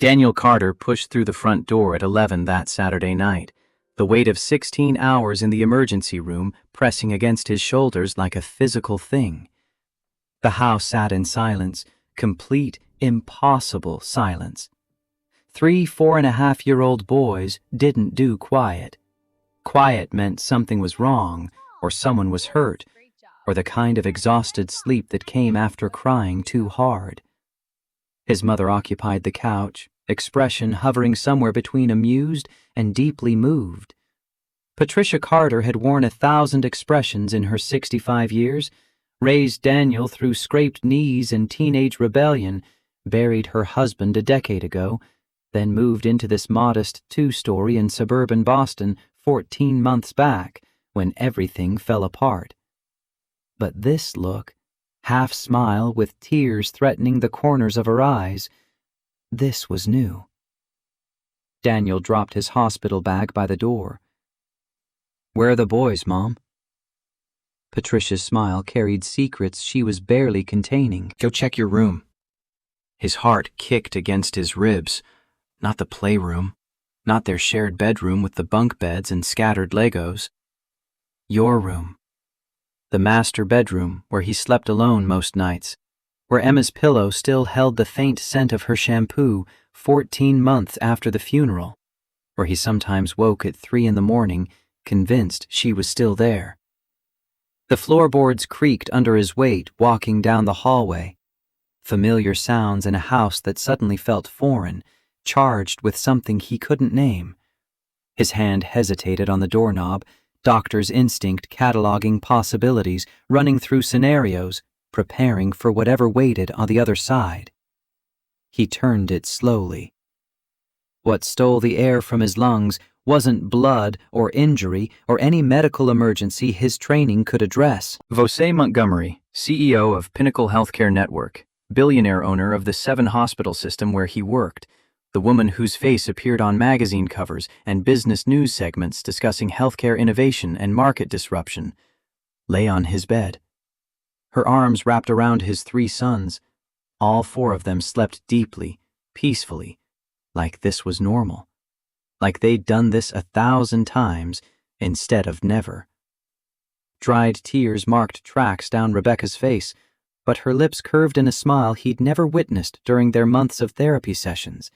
Daniel Carter pushed through the front door at 11 that Saturday night, the weight of 16 hours in the emergency room pressing against his shoulders like a physical thing. The house sat in silence, complete, impossible silence. 3 4.5-year-old boys didn't do quiet. Quiet meant something was wrong, or someone was hurt, or the kind of exhausted sleep that came after crying too hard. His mother occupied the couch, expression hovering somewhere between amused and deeply moved. Patricia Carter had worn 1,000 expressions in her 65 years, raised Daniel through scraped knees and teenage rebellion, buried her husband a decade ago, then moved into this modest 2-story in suburban Boston 14 months back, when everything fell apart. But this look, half-smile with tears threatening the corners of her eyes, this was new. Daniel dropped his hospital bag by the door. "Where are the boys, Mom?" Patricia's smile carried secrets she was barely containing. "Go check your room." His heart kicked against his ribs. Not the playroom, not their shared bedroom with the bunk beds and scattered Legos. Your room. The master bedroom where he slept alone most nights, where Emma's pillow still held the faint scent of her shampoo 14 months after the funeral, where he sometimes woke at 3 a.m, convinced she was still there. The floorboards creaked under his weight walking down the hallway. Familiar sounds in a house that suddenly felt foreign, charged with something he couldn't name. His hand hesitated on the doorknob, doctor's instinct cataloging possibilities, running through scenarios, preparing for whatever waited on the other side. He turned it slowly. What stole the air from his lungs wasn't blood or injury or any medical emergency his training could address. Vosé Montgomery, CEO of Pinnacle Healthcare Network, billionaire owner of the 7 hospital system where he worked, the woman whose face appeared on magazine covers and business news segments discussing healthcare innovation and market disruption, lay on his bed. Her arms wrapped around his 3 sons. All 4 of them slept deeply, peacefully, like this was normal. Like they'd done this 1,000 times instead of never. Dried tears marked tracks down Rebecca's face, but her lips curved in a smile he'd never witnessed during their months of therapy sessions.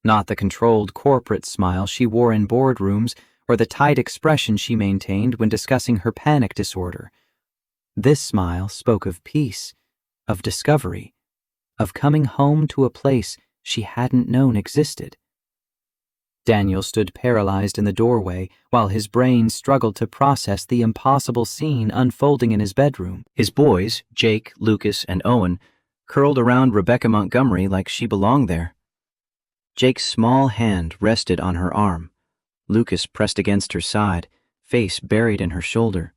Not the controlled corporate smile she wore in boardrooms or the tight expression she maintained when discussing her panic disorder. This smile spoke of peace, of discovery, of coming home to a place she hadn't known existed. Daniel stood paralyzed in the doorway while his brain struggled to process the impossible scene unfolding in his bedroom. His boys, Jake, Lucas, and Owen, curled around Rebecca Montgomery like she belonged there. Jake's small hand rested on her arm. Lucas pressed against her side, face buried in her shoulder.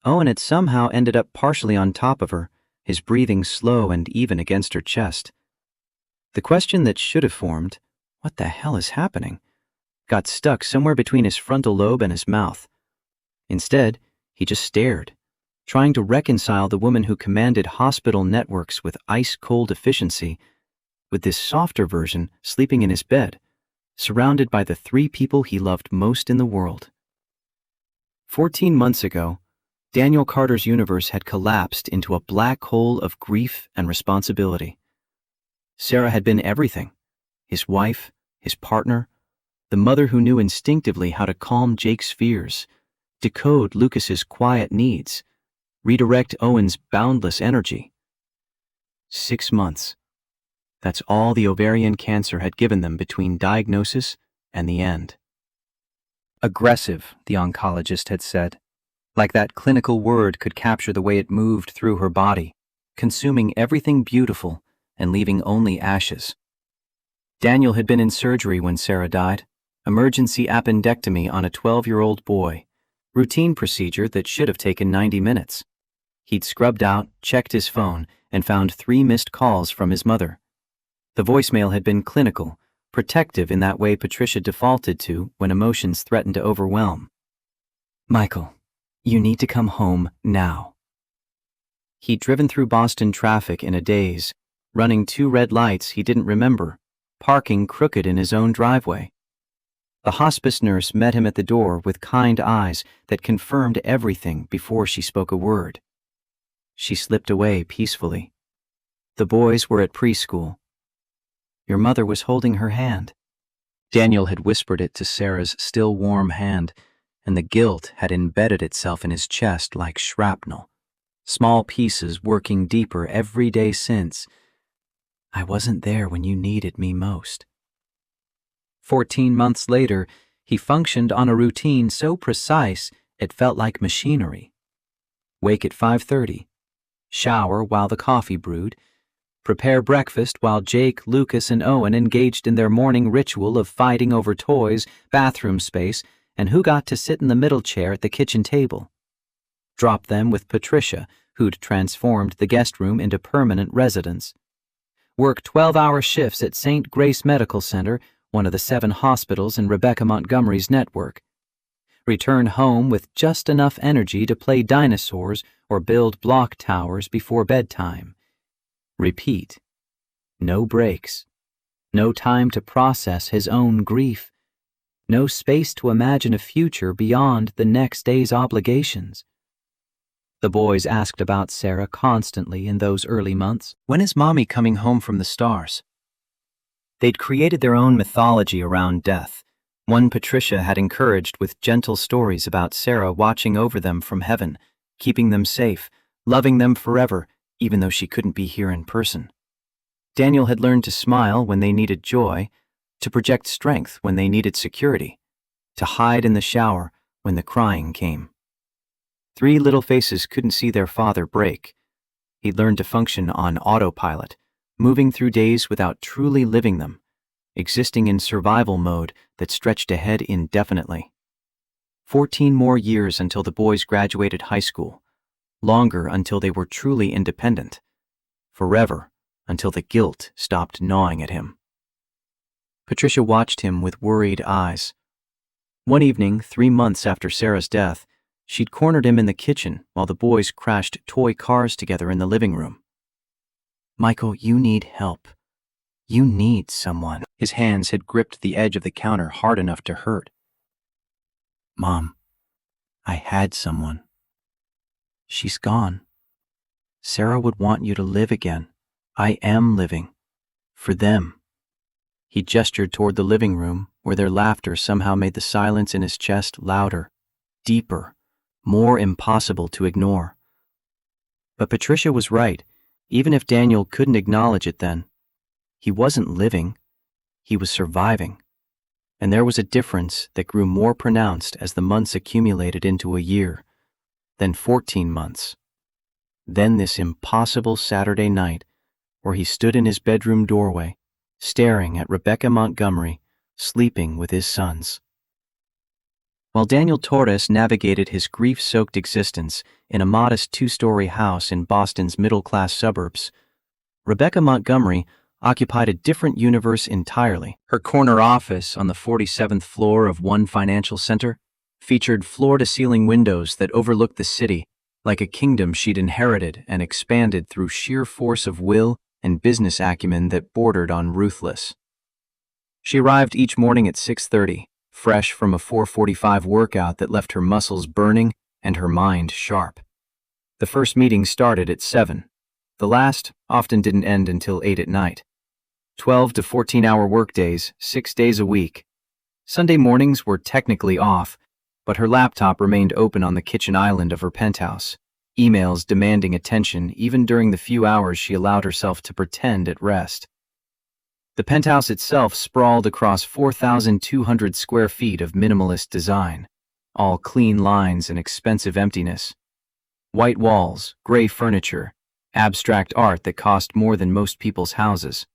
Owen had somehow ended up partially on top of her, his breathing slow and even against her chest. The question that should have formed, "What the hell is happening?" got stuck somewhere between his frontal lobe and his mouth. Instead, he just stared, trying to reconcile the woman who commanded hospital networks with ice-cold efficiency with this softer version sleeping in his bed, surrounded by the 3 people he loved most in the world. 14 months ago, Daniel Carter's universe had collapsed into a black hole of grief and responsibility. Sarah had been everything: his wife, his partner, the mother who knew instinctively how to calm Jake's fears, decode Lucas's quiet needs, redirect Owen's boundless energy. 6 months. That's all the ovarian cancer had given them between diagnosis and the end. Aggressive, the oncologist had said, like that clinical word could capture the way it moved through her body, consuming everything beautiful and leaving only ashes. Daniel had been in surgery when Sarah died, emergency appendectomy on a 12-year-old boy, routine procedure that should have taken 90 minutes. He'd scrubbed out, checked his phone, and found 3 missed calls from his mother. The voicemail had been clinical, protective in that way Patricia defaulted to when emotions threatened to overwhelm. "Michael, you need to come home now." He'd driven through Boston traffic in a daze, running 2 red lights he didn't remember, parking crooked in his own driveway. The hospice nurse met him at the door with kind eyes that confirmed everything before she spoke a word. She slipped away peacefully. The boys were at preschool. Your mother was holding her hand. Daniel had whispered it to Sarah's still warm hand, and the guilt had embedded itself in his chest like shrapnel, small pieces working deeper every day since. I wasn't there when you needed me most. 14 months later, he functioned on a routine so precise it felt like machinery. Wake at 5:30, shower while the coffee brewed, prepare breakfast while Jake, Lucas, and Owen engaged in their morning ritual of fighting over toys, bathroom space, and who got to sit in the middle chair at the kitchen table. Drop them with Patricia, who'd transformed the guest room into permanent residence. Work 12-hour shifts at St. Grace Medical Center, one of the 7 hospitals in Rebecca Montgomery's network. Return home with just enough energy to play dinosaurs or build block towers before bedtime. Repeat. No breaks. No time to process his own grief. No space to imagine a future beyond the next day's obligations. The boys asked about Sarah constantly in those early months. When is Mommy coming home from the stars? They'd created their own mythology around death, one Patricia had encouraged with gentle stories about Sarah watching over them from heaven, keeping them safe, loving them forever, even though she couldn't be here in person. Daniel had learned to smile when they needed joy, to project strength when they needed security, to hide in the shower when the crying came. 3 little faces couldn't see their father break. He'd learned to function on autopilot, moving through days without truly living them, existing in survival mode that stretched ahead indefinitely. 14 more years until the boys graduated high school, longer until they were truly independent, forever until the guilt stopped gnawing at him. Patricia watched him with worried eyes. One evening, 3 months after Sarah's death, she'd cornered him in the kitchen while the boys crashed toy cars together in the living room. Michael, you need help. You need someone. His hands had gripped the edge of the counter hard enough to hurt. Mom, I had someone. She's gone. Sarah would want you to live again. I am living. For them. He gestured toward the living room, where their laughter somehow made the silence in his chest louder, deeper, more impossible to ignore. But Patricia was right, even if Daniel couldn't acknowledge it then. He wasn't living. He was surviving. And there was a difference that grew more pronounced as the months accumulated into a year, then 14 months. Then this impossible Saturday night, where he stood in his bedroom doorway, staring at Rebecca Montgomery, sleeping with his sons. While Daniel Torres navigated his grief-soaked existence in a modest 2-story house in Boston's middle-class suburbs, Rebecca Montgomery occupied a different universe entirely. Her corner office on the 47th floor of one financial center featured floor-to-ceiling windows that overlooked the city, like a kingdom she'd inherited and expanded through sheer force of will and business acumen that bordered on ruthless. She arrived each morning at 6:30, fresh from a 4:45 workout that left her muscles burning and her mind sharp. The first meeting started at 7. The last often didn't end until 8 at night. 12 to 14-hour workdays, 6 days a week. Sunday mornings were technically off, but her laptop remained open on the kitchen island of her penthouse, emails demanding attention even during the few hours she allowed herself to pretend at rest. The penthouse itself sprawled across 4,200 square feet of minimalist design, all clean lines and expensive emptiness. White walls, gray furniture, abstract art that cost more than most people's houses.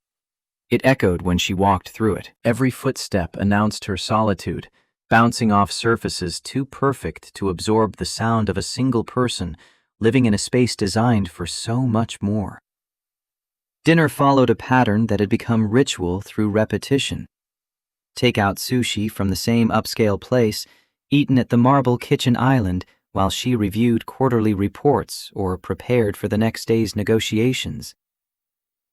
It echoed when she walked through it. Every footstep announced her solitude, bouncing off surfaces too perfect to absorb the sound of a single person living in a space designed for so much more. Dinner followed a pattern that had become ritual through repetition. Take-out sushi from the same upscale place, eaten at the marble kitchen island while she reviewed quarterly reports or prepared for the next day's negotiations.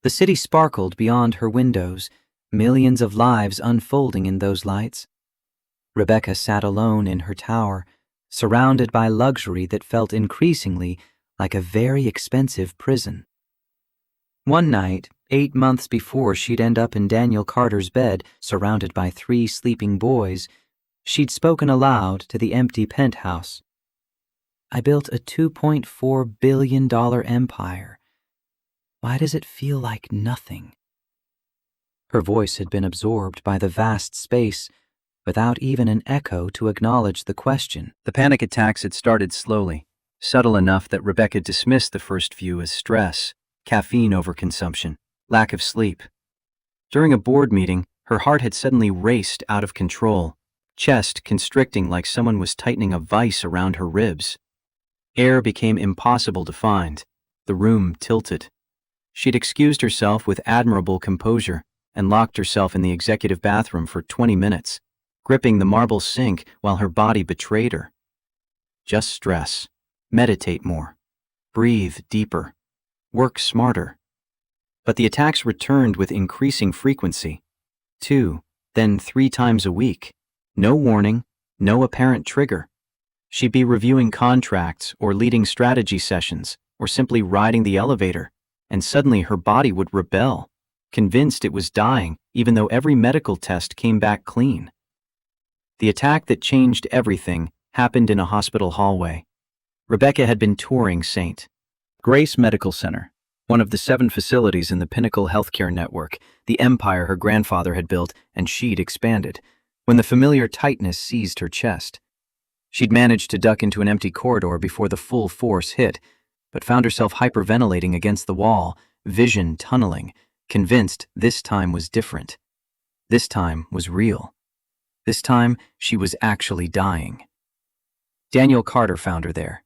The city sparkled beyond her windows, millions of lives unfolding in those lights. Rebecca sat alone in her tower, surrounded by luxury that felt increasingly like a very expensive prison. One night, 8 months before she'd end up in Daniel Carter's bed, surrounded by 3 sleeping boys, she'd spoken aloud to the empty penthouse. "I built a $2.4 billion empire. Why does it feel like nothing?" Her voice had been absorbed by the vast space, without even an echo to acknowledge the question. The panic attacks had started slowly, subtle enough that Rebecca dismissed the first few as stress, caffeine overconsumption, lack of sleep. During a board meeting, her heart had suddenly raced out of control, chest constricting like someone was tightening a vice around her ribs. Air became impossible to find. The room tilted. She'd excused herself with admirable composure and locked herself in the executive bathroom for 20 minutes, gripping the marble sink while her body betrayed her. Just stress. Meditate more. Breathe deeper. Work smarter. But the attacks returned with increasing frequency. 2, then 3 times a week. No warning, no apparent trigger. She'd be reviewing contracts or leading strategy sessions or simply riding the elevator, and suddenly her body would rebel, convinced it was dying even though every medical test came back clean. The attack that changed everything happened in a hospital hallway. Rebecca had been touring St. Grace Medical Center, one of the 7 facilities in the Pinnacle Healthcare Network, the empire her grandfather had built and she'd expanded, when the familiar tightness seized her chest. She'd managed to duck into an empty corridor before the full force hit, but found herself hyperventilating against the wall, vision tunneling, convinced this time was different. This time was real. This time, she was actually dying. Daniel Carter found her there.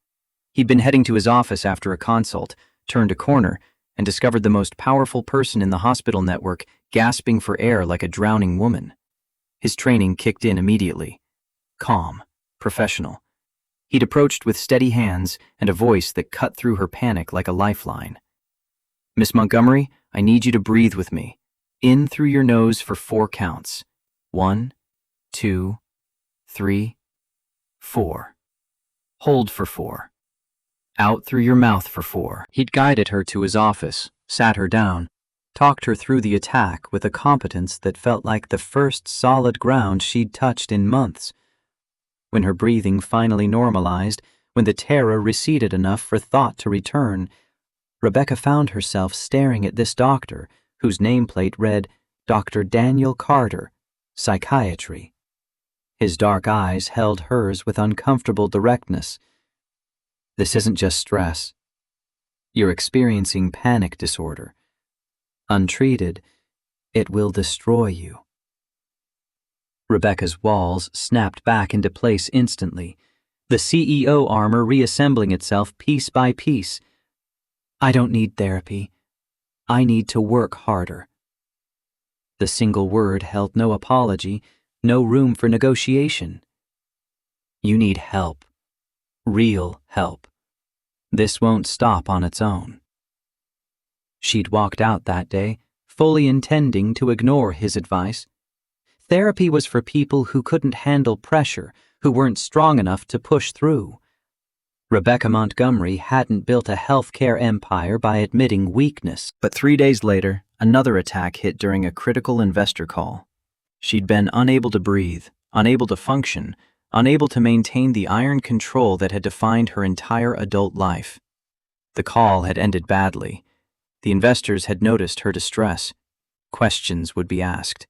He'd been heading to his office after a consult, turned a corner, and discovered the most powerful person in the hospital network gasping for air like a drowning woman. His training kicked in immediately. Calm, professional. He'd approached with steady hands and a voice that cut through her panic like a lifeline. "Miss Montgomery, I need you to breathe with me. In through your nose for 4 counts. 1, 2, 3, 4. Hold for 4. Out through your mouth for 4. He'd guided her to his office, sat her down, talked her through the attack with a competence that felt like the first solid ground she'd touched in months. When her breathing finally normalized, when the terror receded enough for thought to return, Rebecca found herself staring at this doctor, whose nameplate read Dr. Daniel Carter, Psychiatry. His dark eyes held hers with uncomfortable directness. "This isn't just stress. You're experiencing panic disorder. Untreated, it will destroy you." Rebecca's walls snapped back into place instantly, the CEO armor reassembling itself piece by piece. "I don't need therapy. I need to work harder." The single word held no apology, no room for negotiation. "You need help. Real help. This won't stop on its own." She'd walked out that day, fully intending to ignore his advice. Therapy was for people who couldn't handle pressure, who weren't strong enough to push through. Rebecca Montgomery hadn't built a healthcare empire by admitting weakness. But 3 days later, another attack hit during a critical investor call. She'd been unable to breathe, unable to function, unable to maintain the iron control that had defined her entire adult life. The call had ended badly. The investors had noticed her distress. Questions would be asked.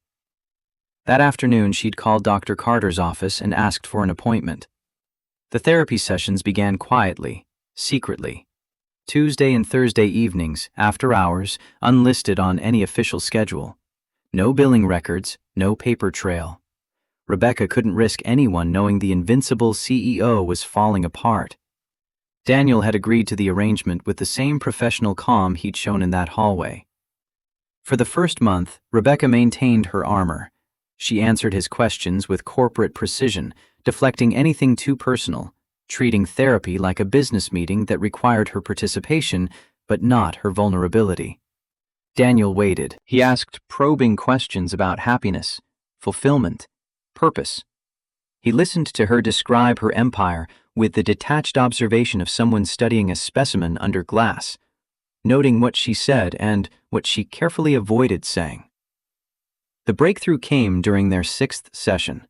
That afternoon, she'd called Dr. Carter's office and asked for an appointment. The therapy sessions began quietly, secretly. Tuesday and Thursday evenings, after hours, unlisted on any official schedule. No billing records, no paper trail. Rebecca couldn't risk anyone knowing the invincible CEO was falling apart. Daniel had agreed to the arrangement with the same professional calm he'd shown in that hallway. For the first month, Rebecca maintained her armor. She answered his questions with corporate precision, deflecting anything too personal, treating therapy like a business meeting that required her participation but not her vulnerability. Daniel waited. He asked probing questions about happiness, fulfillment, purpose. He listened to her describe her empire with the detached observation of someone studying a specimen under glass, noting what she said and what she carefully avoided saying. The breakthrough came during their 6th session.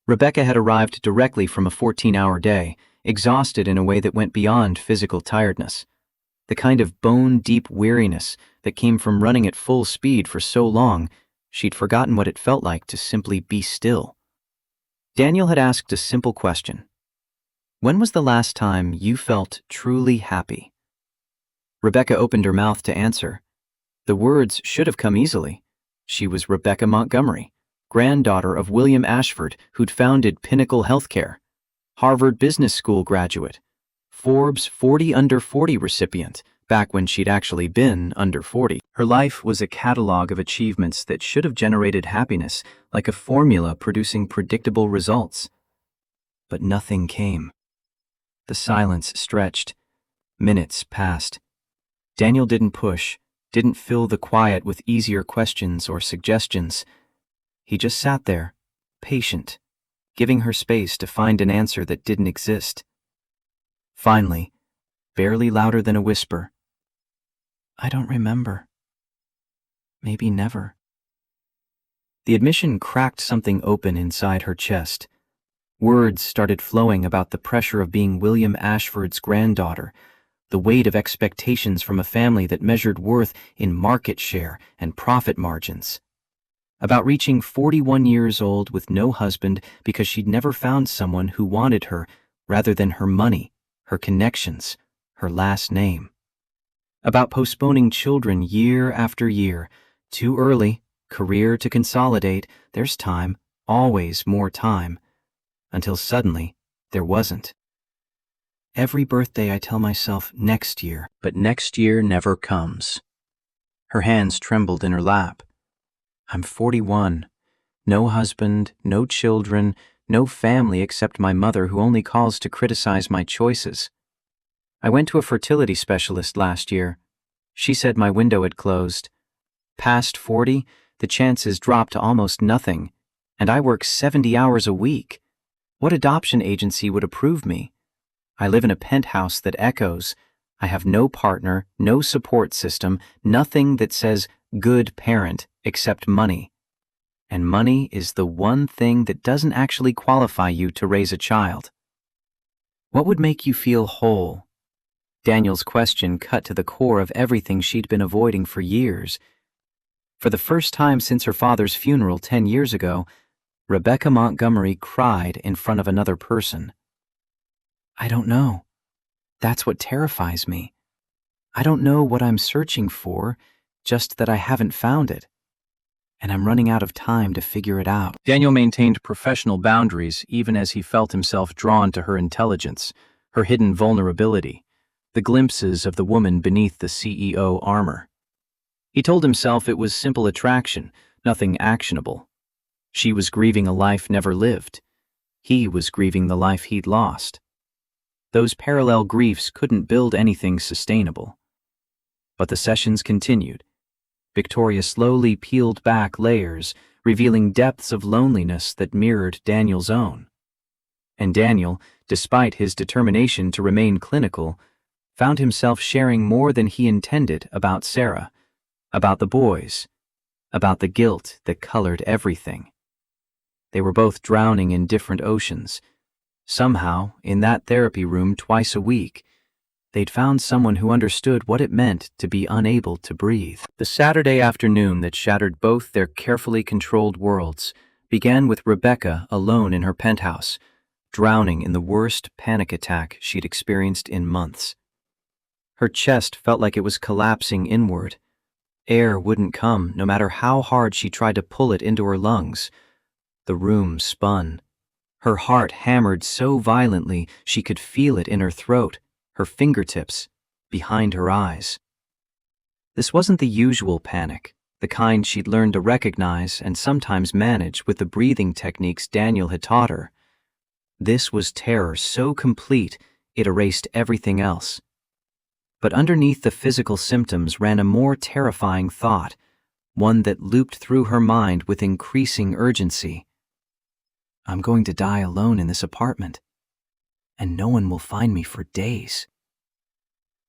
Rebecca had arrived directly from a 14-hour day, exhausted in a way that went beyond physical tiredness, the kind of bone-deep weariness that came from running at full speed for so long she'd forgotten what it felt like to simply be still. Daniel had asked a simple question. When was the last time you felt truly happy? Rebecca opened her mouth to answer. The words should have come easily. She was Rebecca Montgomery, granddaughter of William Ashford, who'd founded Pinnacle Healthcare, Harvard Business School graduate, Forbes 40 Under 40 recipient, back when she'd actually been under 40. Her life was a catalog of achievements that should have generated happiness, like a formula producing predictable results. But nothing came. The silence stretched. Minutes passed. Daniel didn't push, didn't fill the quiet with easier questions or suggestions. He just sat there, patient, giving her space to find an answer that didn't exist. Finally, barely louder than a whisper, I don't remember. Maybe never. The admission cracked something open inside her chest. Words started flowing about the pressure of being William Ashford's granddaughter, the weight of expectations from a family that measured worth in market share and profit margins. About reaching 41 years old with no husband because she'd never found someone who wanted her rather than her money, her connections, her last name. About postponing children year after year. Too early, career to consolidate, there's time, always more time. Until suddenly, there wasn't. Every birthday I tell myself next year, but next year never comes. Her hands trembled in her lap. I'm 41. No husband, no children, no family except my mother who only calls to criticize my choices. I went to a fertility specialist last year. She said my window had closed. Past 40, the chances drop to almost nothing, and I work 70 hours a week. What adoption agency would approve me? I live in a penthouse that echoes. I have no partner, no support system, nothing that says good parent except money. And money is the one thing that doesn't actually qualify you to raise a child. What would make you feel whole? Daniel's question cut to the core of everything she'd been avoiding for years. For the first time since her father's funeral 10 years ago, Rebecca Montgomery cried in front of another person. I don't know. That's what terrifies me. I don't know what I'm searching for, just that I haven't found it. And I'm running out of time to figure it out. Daniel maintained professional boundaries even as he felt himself drawn to her intelligence, her hidden vulnerability, the glimpses of the woman beneath the CEO armor. He told himself it was simple attraction, nothing actionable. She was grieving a life never lived. He was grieving the life he'd lost. Those parallel griefs couldn't build anything sustainable. But the sessions continued. Victoria slowly peeled back layers, revealing depths of loneliness that mirrored Daniel's own. And Daniel, despite his determination to remain clinical, found himself sharing more than he intended about Sarah, about the boys, about the guilt that colored everything. They were both drowning in different oceans. Somehow, in that therapy room twice a week, they'd found someone who understood what it meant to be unable to breathe. The Saturday afternoon that shattered both their carefully controlled worlds began with Rebecca alone in her penthouse, drowning in the worst panic attack she'd experienced in months. Her chest felt like it was collapsing inward. Air wouldn't come, no matter how hard she tried to pull it into her lungs. The room spun. Her heart hammered so violently she could feel it in her throat, her fingertips, behind her eyes. This wasn't the usual panic, the kind she'd learned to recognize and sometimes manage with the breathing techniques Daniel had taught her. This was terror so complete it erased everything else. But underneath the physical symptoms ran a more terrifying thought, one that looped through her mind with increasing urgency. I'm going to die alone in this apartment, and no one will find me for days.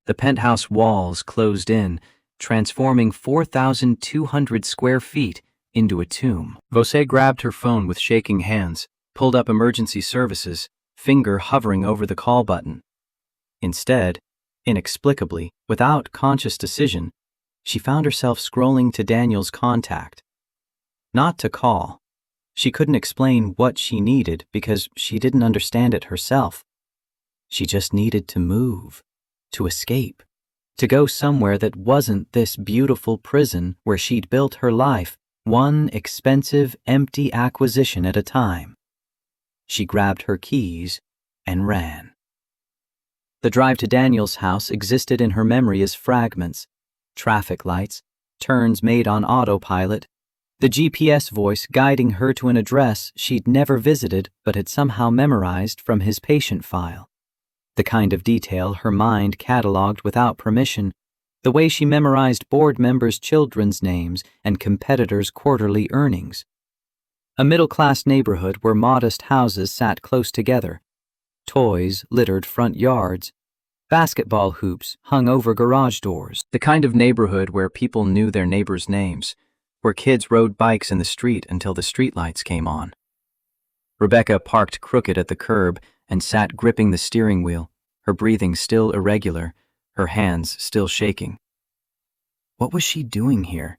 The penthouse walls closed in, transforming 4,200 square feet into a tomb. Vosé grabbed her phone with shaking hands, pulled up emergency services, finger hovering over the call button. Instead, inexplicably, without conscious decision, she found herself scrolling to Daniel's contact. Not to call. She couldn't explain what she needed because she didn't understand it herself. She just needed to move, to escape, to go somewhere that wasn't this beautiful prison where she'd built her life, one expensive, empty acquisition at a time. She grabbed her keys and ran. The drive to Daniel's house existed in her memory as fragments: traffic lights, turns made on autopilot, the GPS voice guiding her to an address she'd never visited but had somehow memorized from his patient file. The kind of detail her mind cataloged without permission, the way she memorized board members' children's names and competitors' quarterly earnings. A middle-class neighborhood where modest houses sat close together. Toys littered front yards. Basketball hoops hung over garage doors. The kind of neighborhood where people knew their neighbors' names, where kids rode bikes in the street until the streetlights came on. Rebecca parked crooked at the curb and sat gripping the steering wheel, her breathing still irregular, her hands still shaking. What was she doing here?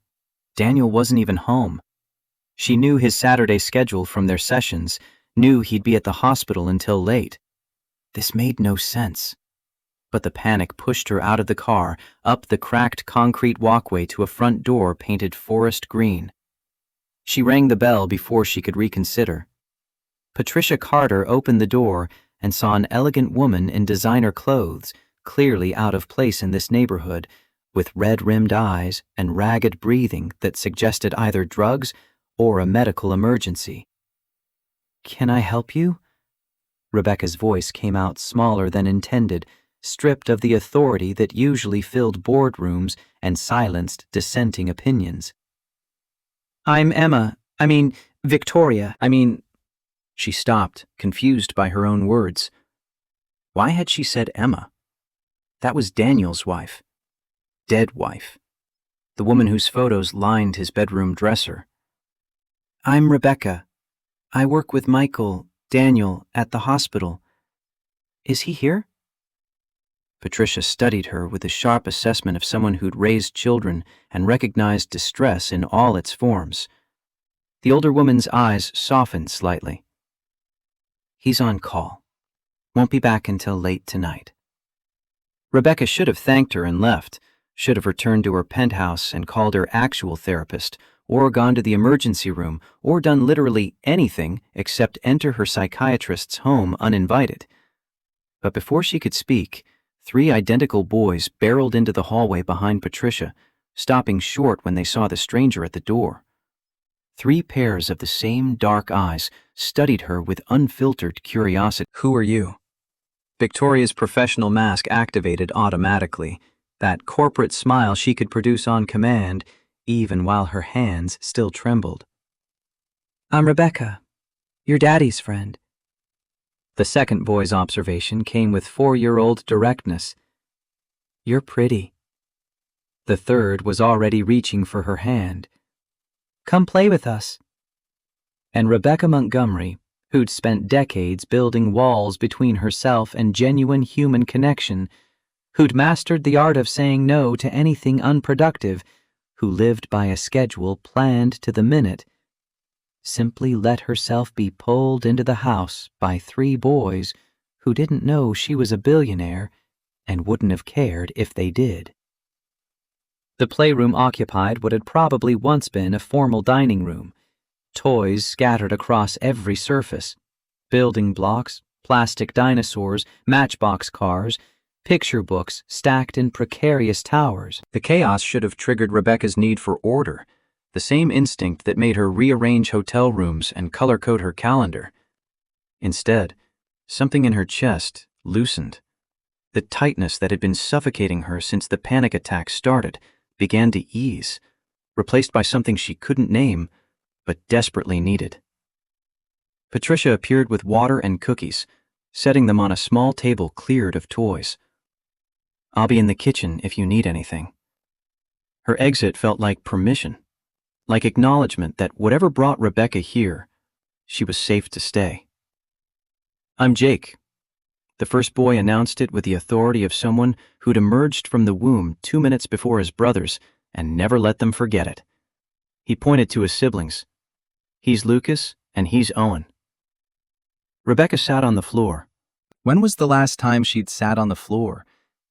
Daniel wasn't even home. She knew his Saturday schedule from their sessions, knew he'd be at the hospital until late. This made no sense. But the panic pushed her out of the car, up the cracked concrete walkway to a front door painted forest green. She rang the bell before she could reconsider. Patricia Carter opened the door and saw an elegant woman in designer clothes, clearly out of place in this neighborhood, with red-rimmed eyes and ragged breathing that suggested either drugs or a medical emergency. "Can I help you?" Rebecca's voice came out smaller than intended, stripped of the authority that usually filled boardrooms and silenced dissenting opinions. "I'm Victoria. She stopped, confused by her own words. Why had she said Emma? That was Daniel's wife. Dead wife. The woman whose photos lined his bedroom dresser. "I'm Rebecca. I work with Daniel, at the hospital. Is he here?" Patricia studied her with a sharp assessment of someone who'd raised children and recognized distress in all its forms. The older woman's eyes softened slightly. "He's on call. Won't be back until late tonight." Rebecca should have thanked her and left, should have returned to her penthouse and called her actual therapist, or gone to the emergency room, or done literally anything except enter her psychiatrist's home uninvited. But before she could speak, 3 identical boys barreled into the hallway behind Patricia, stopping short when they saw the stranger at the door. 3 pairs of the same dark eyes studied her with unfiltered curiosity. "Who are you?" Victoria's professional mask activated automatically, that corporate smile she could produce on command, even while her hands still trembled. "I'm Rebecca, your daddy's friend." The second boy's observation came with 4-year-old directness. "You're pretty." The third was already reaching for her hand. "Come play with us." And Rebecca Montgomery, who'd spent decades building walls between herself and genuine human connection, who'd mastered the art of saying no to anything unproductive, who lived by a schedule planned to the minute, simply let herself be pulled into the house by 3 boys who didn't know she was a billionaire and wouldn't have cared if they did. The playroom occupied what had probably once been a formal dining room, toys scattered across every surface, building blocks, plastic dinosaurs, matchbox cars, picture books stacked in precarious towers. The chaos should have triggered Rebecca's need for order, the same instinct that made her rearrange hotel rooms and color-code her calendar. Instead, something in her chest loosened. The tightness that had been suffocating her since the panic attack started began to ease, replaced by something she couldn't name, but desperately needed. Patricia appeared with water and cookies, setting them on a small table cleared of toys. "I'll be in the kitchen if you need anything." Her exit felt like permission, like acknowledgement that whatever brought Rebecca here, she was safe to stay. "I'm Jake." The first boy announced it with the authority of someone who'd emerged from the womb 2 minutes before his brothers and never let them forget it. He pointed to his siblings. "He's Lucas, and he's Owen." Rebecca sat on the floor. When was the last time she'd sat on the floor?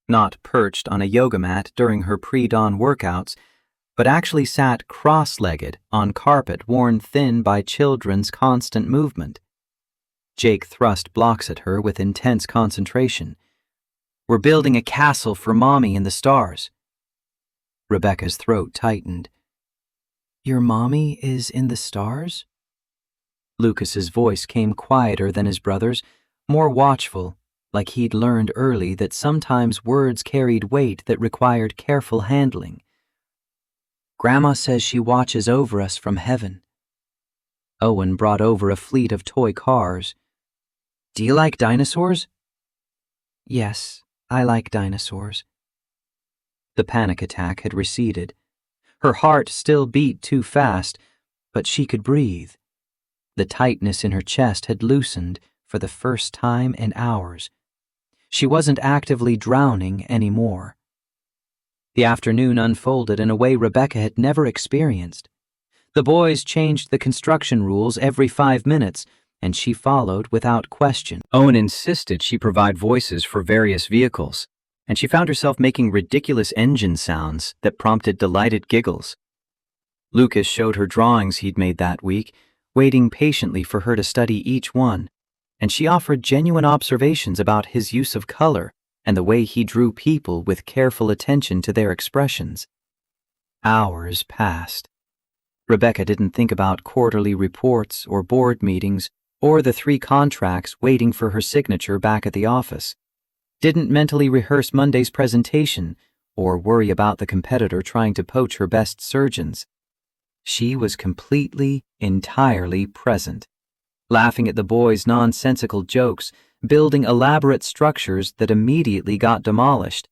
Not perched on a yoga mat during her pre-dawn workouts, but actually sat cross-legged on carpet worn thin by children's constant movement. Jake thrust blocks at her with intense concentration. "We're building a castle for Mommy in the stars." Rebecca's throat tightened. "Your mommy is in the stars?" Lucas's voice came quieter than his brother's, more watchful, like he'd learned early that sometimes words carried weight that required careful handling. "Grandma says she watches over us from heaven." Owen brought over a fleet of toy cars. "Do you like dinosaurs?" "Yes, I like dinosaurs." The panic attack had receded. Her heart still beat too fast, but she could breathe. The tightness in her chest had loosened for the first time in hours. She wasn't actively drowning anymore. The afternoon unfolded in a way Rebecca had never experienced. The boys changed the construction rules every 5 minutes, and she followed without question. Owen insisted she provide voices for various vehicles, and she found herself making ridiculous engine sounds that prompted delighted giggles. Lucas showed her drawings he'd made that week, waiting patiently for her to study each one, and she offered genuine observations about his use of color and the way he drew people with careful attention to their expressions. Hours passed. Rebecca didn't think about quarterly reports or board meetings or the 3 contracts waiting for her signature back at the office. Didn't mentally rehearse Monday's presentation or worry about the competitor trying to poach her best surgeons. She was completely, entirely present, laughing at the boys' nonsensical jokes, building elaborate structures that immediately got demolished,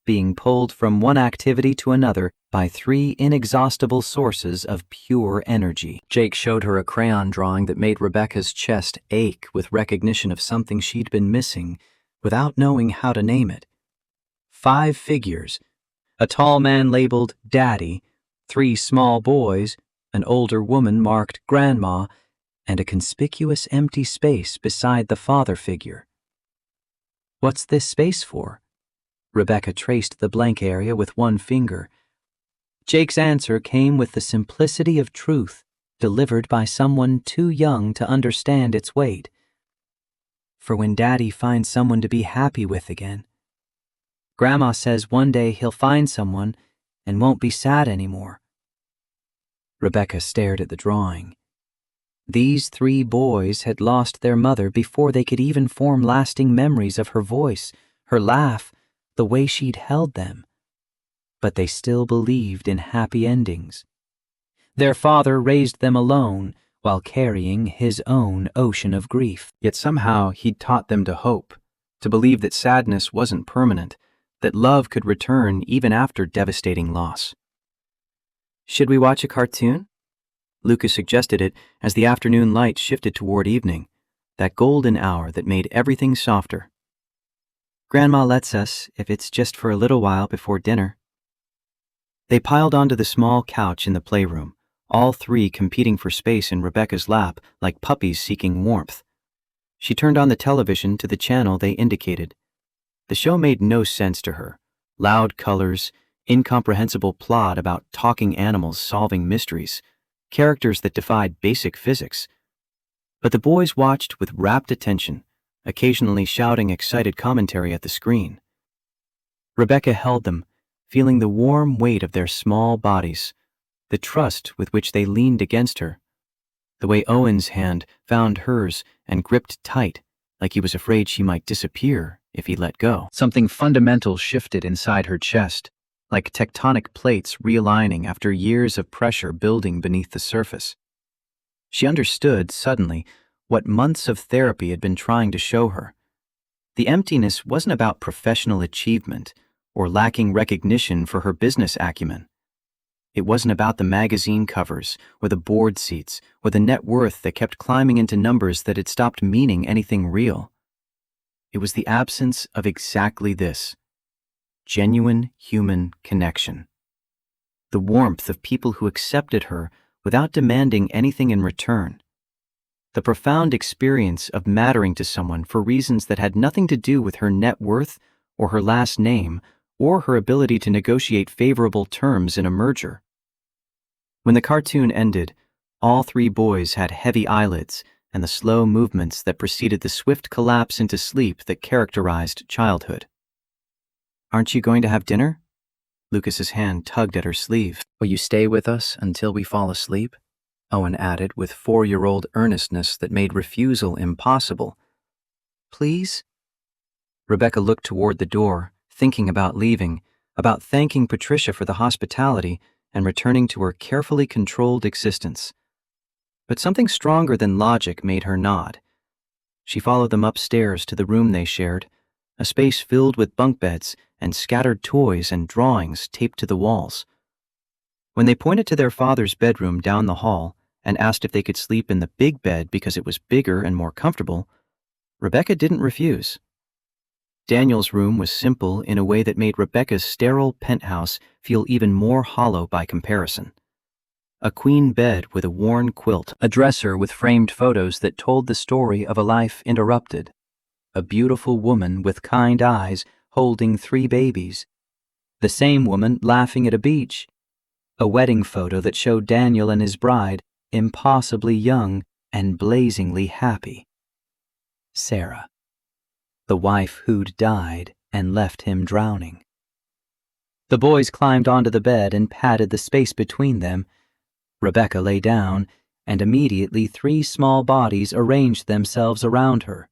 being pulled from one activity to another by 3 inexhaustible sources of pure energy. Jake showed her a crayon drawing that made Rebecca's chest ache with recognition of something she'd been missing without knowing how to name it. 5 figures, a tall man labeled Daddy, 3 small boys, an older woman marked Grandma, and a conspicuous empty space beside the father figure. "What's this space for?" Rebecca traced the blank area with one finger. Jake's answer came with the simplicity of truth, delivered by someone too young to understand its weight. "For when Daddy finds someone to be happy with again. Grandma says one day he'll find someone and won't be sad anymore." Rebecca stared at the drawing. These 3 boys had lost their mother before they could even form lasting memories of her voice, her laugh, the way she'd held them. But they still believed in happy endings. Their father raised them alone while carrying his own ocean of grief. Yet somehow he'd taught them to hope, to believe that sadness wasn't permanent, that love could return even after devastating loss. "Should we watch a cartoon?" Lucas suggested it as the afternoon light shifted toward evening, that golden hour that made everything softer. "Grandma lets us if it's just for a little while before dinner." They piled onto the small couch in the playroom, all 3 competing for space in Rebecca's lap like puppies seeking warmth. She turned on the television to the channel they indicated. The show made no sense to her. Loud colors, incomprehensible plot about talking animals solving mysteries, characters that defied basic physics. But the boys watched with rapt attention, occasionally shouting excited commentary at the screen. Rebecca held them, feeling the warm weight of their small bodies, the trust with which they leaned against her, the way Owen's hand found hers and gripped tight, like he was afraid she might disappear if he let go. Something fundamental shifted inside her chest, like tectonic plates realigning after years of pressure building beneath the surface. She understood, suddenly, what months of therapy had been trying to show her. The emptiness wasn't about professional achievement or lacking recognition for her business acumen. It wasn't about the magazine covers or the board seats or the net worth that kept climbing into numbers that had stopped meaning anything real. It was the absence of exactly this: genuine human connection. The warmth of people who accepted her without demanding anything in return. The profound experience of mattering to someone for reasons that had nothing to do with her net worth or her last name or her ability to negotiate favorable terms in a merger. When the cartoon ended, all three boys had heavy eyelids and the slow movements that preceded the swift collapse into sleep that characterized childhood. "Aren't you going to have dinner?" Lucas's hand tugged at her sleeve. "Will you stay with us until we fall asleep?" Owen added with 4-year-old earnestness that made refusal impossible. "Please?" Rebecca looked toward the door, thinking about leaving, about thanking Patricia for the hospitality and returning to her carefully controlled existence. But something stronger than logic made her nod. She followed them upstairs to the room they shared, a space filled with bunk beds and scattered toys and drawings taped to the walls. When they pointed to their father's bedroom down the hall and asked if they could sleep in the big bed because it was bigger and more comfortable, Rebecca didn't refuse. Daniel's room was simple in a way that made Rebecca's sterile penthouse feel even more hollow by comparison. A queen bed with a worn quilt, a dresser with framed photos that told the story of a life interrupted, a beautiful woman with kind eyes holding 3 babies, the same woman laughing at a beach, a wedding photo that showed Daniel and his bride impossibly young and blazingly happy. Sarah, the wife who'd died and left him drowning. The boys climbed onto the bed and padded the space between them. Rebecca lay down, and immediately 3 small bodies arranged themselves around her.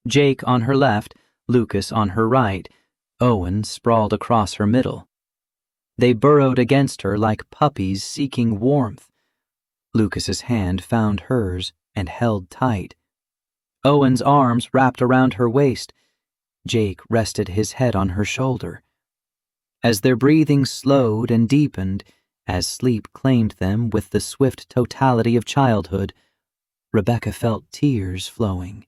Jake on her left, Lucas on her right, Owen sprawled across her middle. They burrowed against her like puppies seeking warmth. Lucas's hand found hers and held tight. Owen's arms wrapped around her waist. Jake rested his head on her shoulder. As their breathing slowed and deepened, as sleep claimed them with the swift totality of childhood, Rebecca felt tears flowing.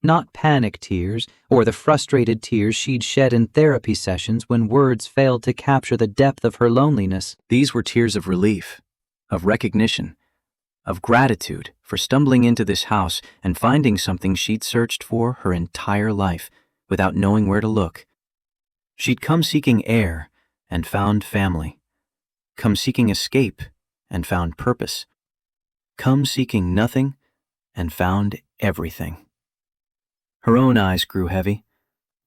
Not panic tears or the frustrated tears she'd shed in therapy sessions when words failed to capture the depth of her loneliness. These were tears of relief, of recognition, of gratitude for stumbling into this house and finding something she'd searched for her entire life without knowing where to look. She'd come seeking air and found family, come seeking escape and found purpose, come seeking nothing and found everything. Her own eyes grew heavy.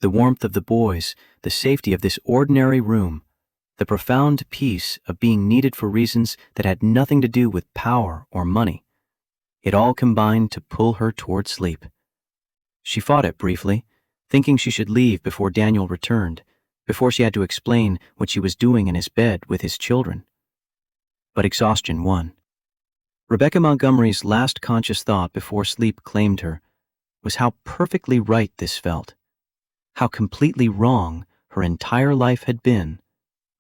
The warmth of the boys, the safety of this ordinary room, the profound peace of being needed for reasons that had nothing to do with power or money. It all combined to pull her toward sleep. She fought it briefly, thinking she should leave before Daniel returned, before she had to explain what she was doing in his bed with his children. But exhaustion won. Rebecca Montgomery's last conscious thought before sleep claimed her was how perfectly right this felt, how completely wrong her entire life had been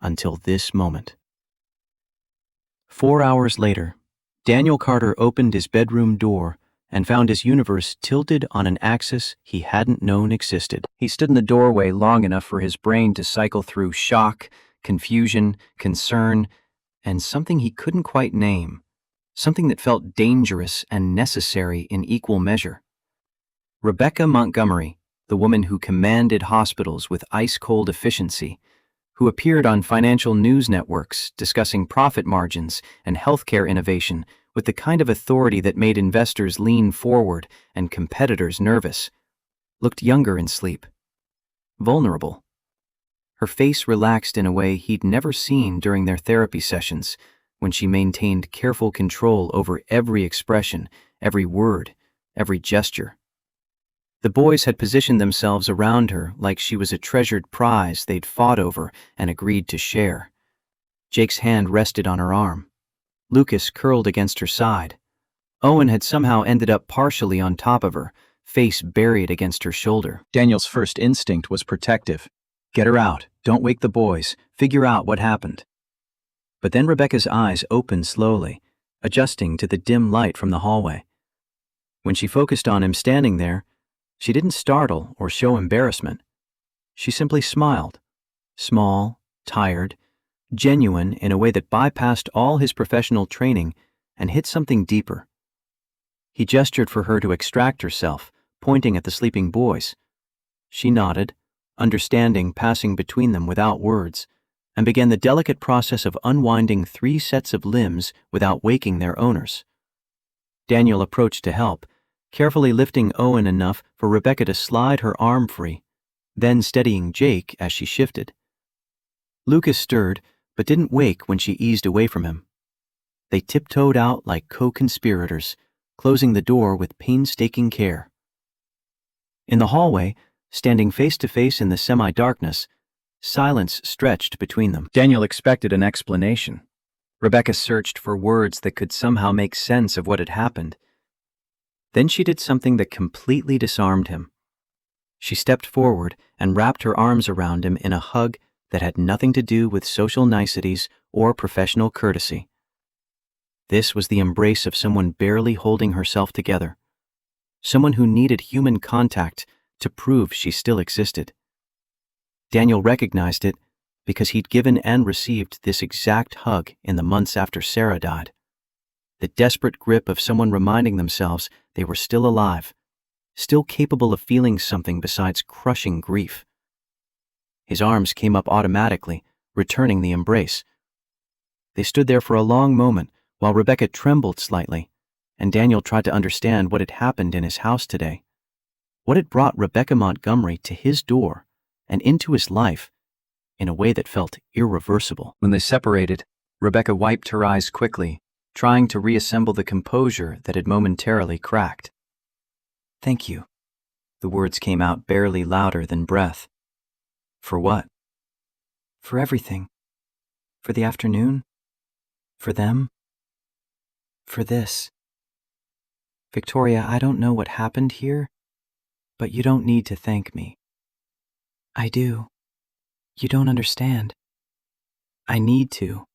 until this moment. 4 hours later, Daniel Carter opened his bedroom door and found his universe tilted on an axis he hadn't known existed. He stood in the doorway long enough for his brain to cycle through shock, confusion, concern, and something he couldn't quite name, something that felt dangerous and necessary in equal measure. Rebecca Montgomery, the woman who commanded hospitals with ice-cold efficiency, who appeared on financial news networks discussing profit margins and healthcare innovation with the kind of authority that made investors lean forward and competitors nervous, looked younger in sleep, vulnerable. Her face relaxed in a way he'd never seen during their therapy sessions, when she maintained careful control over every expression, every word, every gesture. The boys had positioned themselves around her like she was a treasured prize they'd fought over and agreed to share. Jake's hand rested on her arm. Lucas curled against her side. Owen had somehow ended up partially on top of her, face buried against her shoulder. Daniel's first instinct was protective. Get her out, don't wake the boys, figure out what happened. But then Rebecca's eyes opened slowly, adjusting to the dim light from the hallway. When she focused on him standing there, she didn't startle or show embarrassment. She simply smiled, small, tired, genuine in a way that bypassed all his professional training and hit something deeper. He gestured for her to extract herself, pointing at the sleeping boys. She nodded, understanding passing between them without words, and began the delicate process of unwinding 3 sets of limbs without waking their owners. Daniel approached to help, carefully lifting Owen enough for Rebecca to slide her arm free, then steadying Jake as she shifted. Lucas stirred, but didn't wake when she eased away from him. They tiptoed out like co-conspirators, closing the door with painstaking care. In the hallway, standing face to face in the semi-darkness, silence stretched between them. Daniel expected an explanation. Rebecca searched for words that could somehow make sense of what had happened. Then she did something that completely disarmed him. She stepped forward and wrapped her arms around him in a hug that had nothing to do with social niceties or professional courtesy. This was the embrace of someone barely holding herself together, someone who needed human contact to prove she still existed. Daniel recognized it because he'd given and received this exact hug in the months after Sarah died. The desperate grip of someone reminding themselves they were still alive, still capable of feeling something besides crushing grief. His arms came up automatically, returning the embrace. They stood there for a long moment while Rebecca trembled slightly, and Daniel tried to understand what had happened in his house today. What had brought Rebecca Montgomery to his door and into his life in a way that felt irreversible. When they separated, Rebecca wiped her eyes quickly, trying to reassemble the composure that had momentarily cracked. "Thank you." The words came out barely louder than breath. "For what?" "For everything. For the afternoon. For them. For this. Victoria, I don't know what happened here, but you don't need to thank me." "I do. You don't understand. I need to."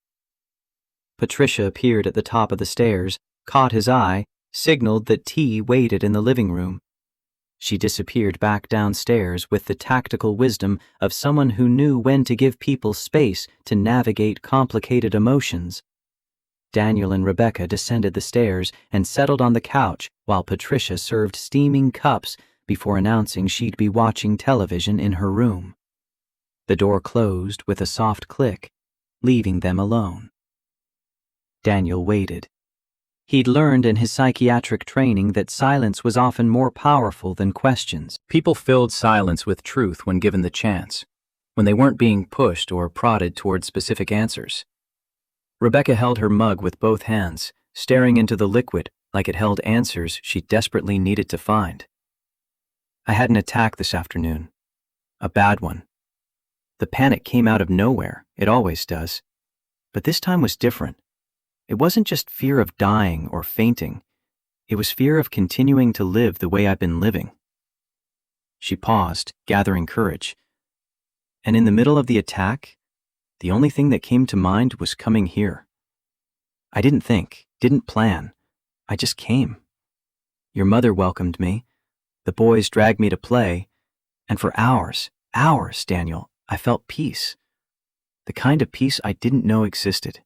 Patricia appeared at the top of the stairs, caught his eye, signaled that tea waited in the living room. She disappeared back downstairs with the tactical wisdom of someone who knew when to give people space to navigate complicated emotions. Daniel and Rebecca descended the stairs and settled on the couch while Patricia served steaming cups before announcing she'd be watching television in her room. The door closed with a soft click, leaving them alone. Daniel waited. He'd learned in his psychiatric training that silence was often more powerful than questions. People filled silence with truth when given the chance, when they weren't being pushed or prodded toward specific answers. Rebecca held her mug with both hands, staring into the liquid like it held answers she desperately needed to find. "I had an attack this afternoon. A bad one. The panic came out of nowhere, it always does. But this time was different. It wasn't just fear of dying or fainting. It was fear of continuing to live the way I've been living." She paused, gathering courage. "And in the middle of the attack, the only thing that came to mind was coming here. I didn't think, didn't plan. I just came. Your mother welcomed me. The boys dragged me to play. And for hours, Daniel, I felt peace. The kind of peace I didn't know existed.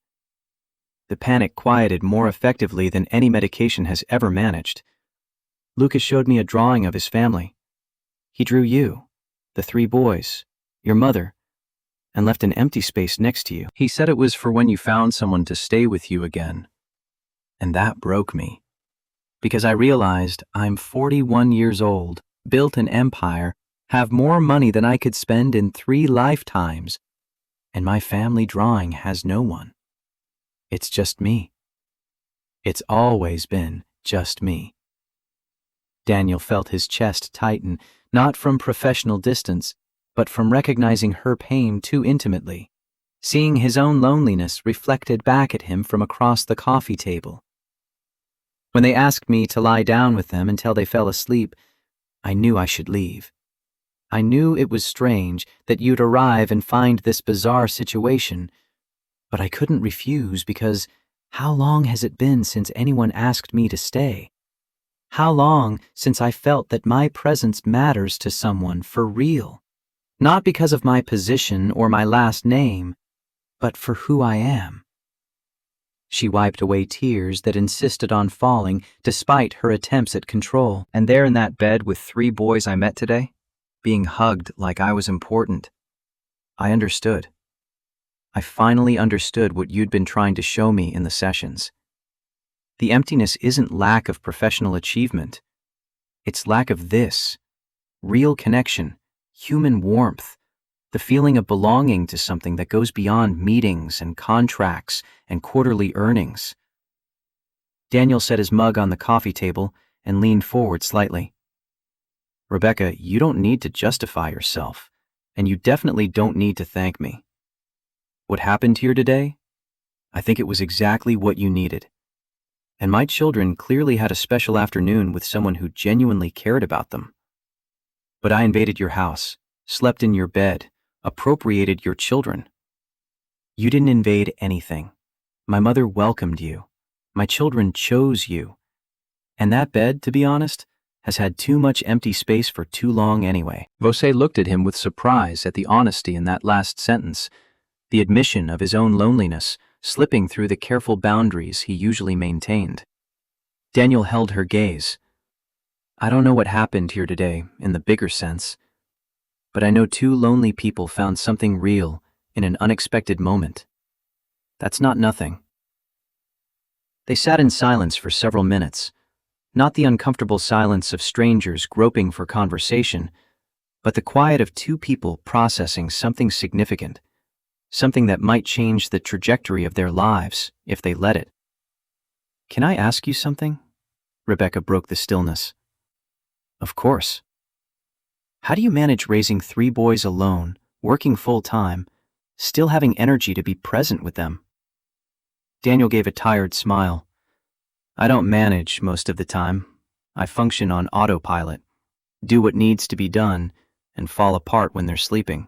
The panic quieted more effectively than any medication has ever managed. Lucas showed me a drawing of his family. He drew you, the 3 boys, your mother, and left an empty space next to you. He said it was for when you found someone to stay with you again. And that broke me. Because I realized I'm 41 years old, built an empire, have more money than I could spend in 3 lifetimes, and my family drawing has no one. It's just me. It's always been just me." Daniel felt his chest tighten, not from professional distance, but from recognizing her pain too intimately, seeing his own loneliness reflected back at him from across the coffee table. When they asked me to lie down with them until they fell asleep, I knew I should leave. I knew it was strange that you'd arrive and find this bizarre situation, but I couldn't refuse because how long has it been since anyone asked me to stay? How long since I felt that my presence matters to someone for real? Not because of my position or my last name, but for who I am. She wiped away tears that insisted on falling despite her attempts at control. And there in that bed with 3 boys I met today, being hugged like I was important, I understood. I finally understood what you'd been trying to show me in the sessions. The emptiness isn't lack of professional achievement. It's lack of this, real connection, human warmth, the feeling of belonging to something that goes beyond meetings and contracts and quarterly earnings. Daniel set his mug on the coffee table and leaned forward slightly. Rebecca, you don't need to justify yourself, and you definitely don't need to thank me. What happened here today? I think it was exactly what you needed. And my children clearly had a special afternoon with someone who genuinely cared about them. But I invaded your house, slept in your bed, appropriated your children. You didn't invade anything. My mother welcomed you. My children chose you. And that bed, to be honest, has had too much empty space for too long anyway. Vosé looked at him with surprise at the honesty in that last sentence, the admission of his own loneliness, slipping through the careful boundaries he usually maintained. Daniel held her gaze. I don't know what happened here today in the bigger sense, but I know 2 lonely people found something real in an unexpected moment. That's not nothing. They sat in silence for several minutes, not the uncomfortable silence of strangers groping for conversation, but the quiet of 2 people processing something significant, something that might change the trajectory of their lives if they let it. Can I ask you something? Rebecca broke the stillness. Of course. How do you manage raising 3 boys alone, working full-time, still having energy to be present with them? Daniel gave a tired smile. I don't manage most of the time. I function on autopilot, do what needs to be done, and fall apart when they're sleeping.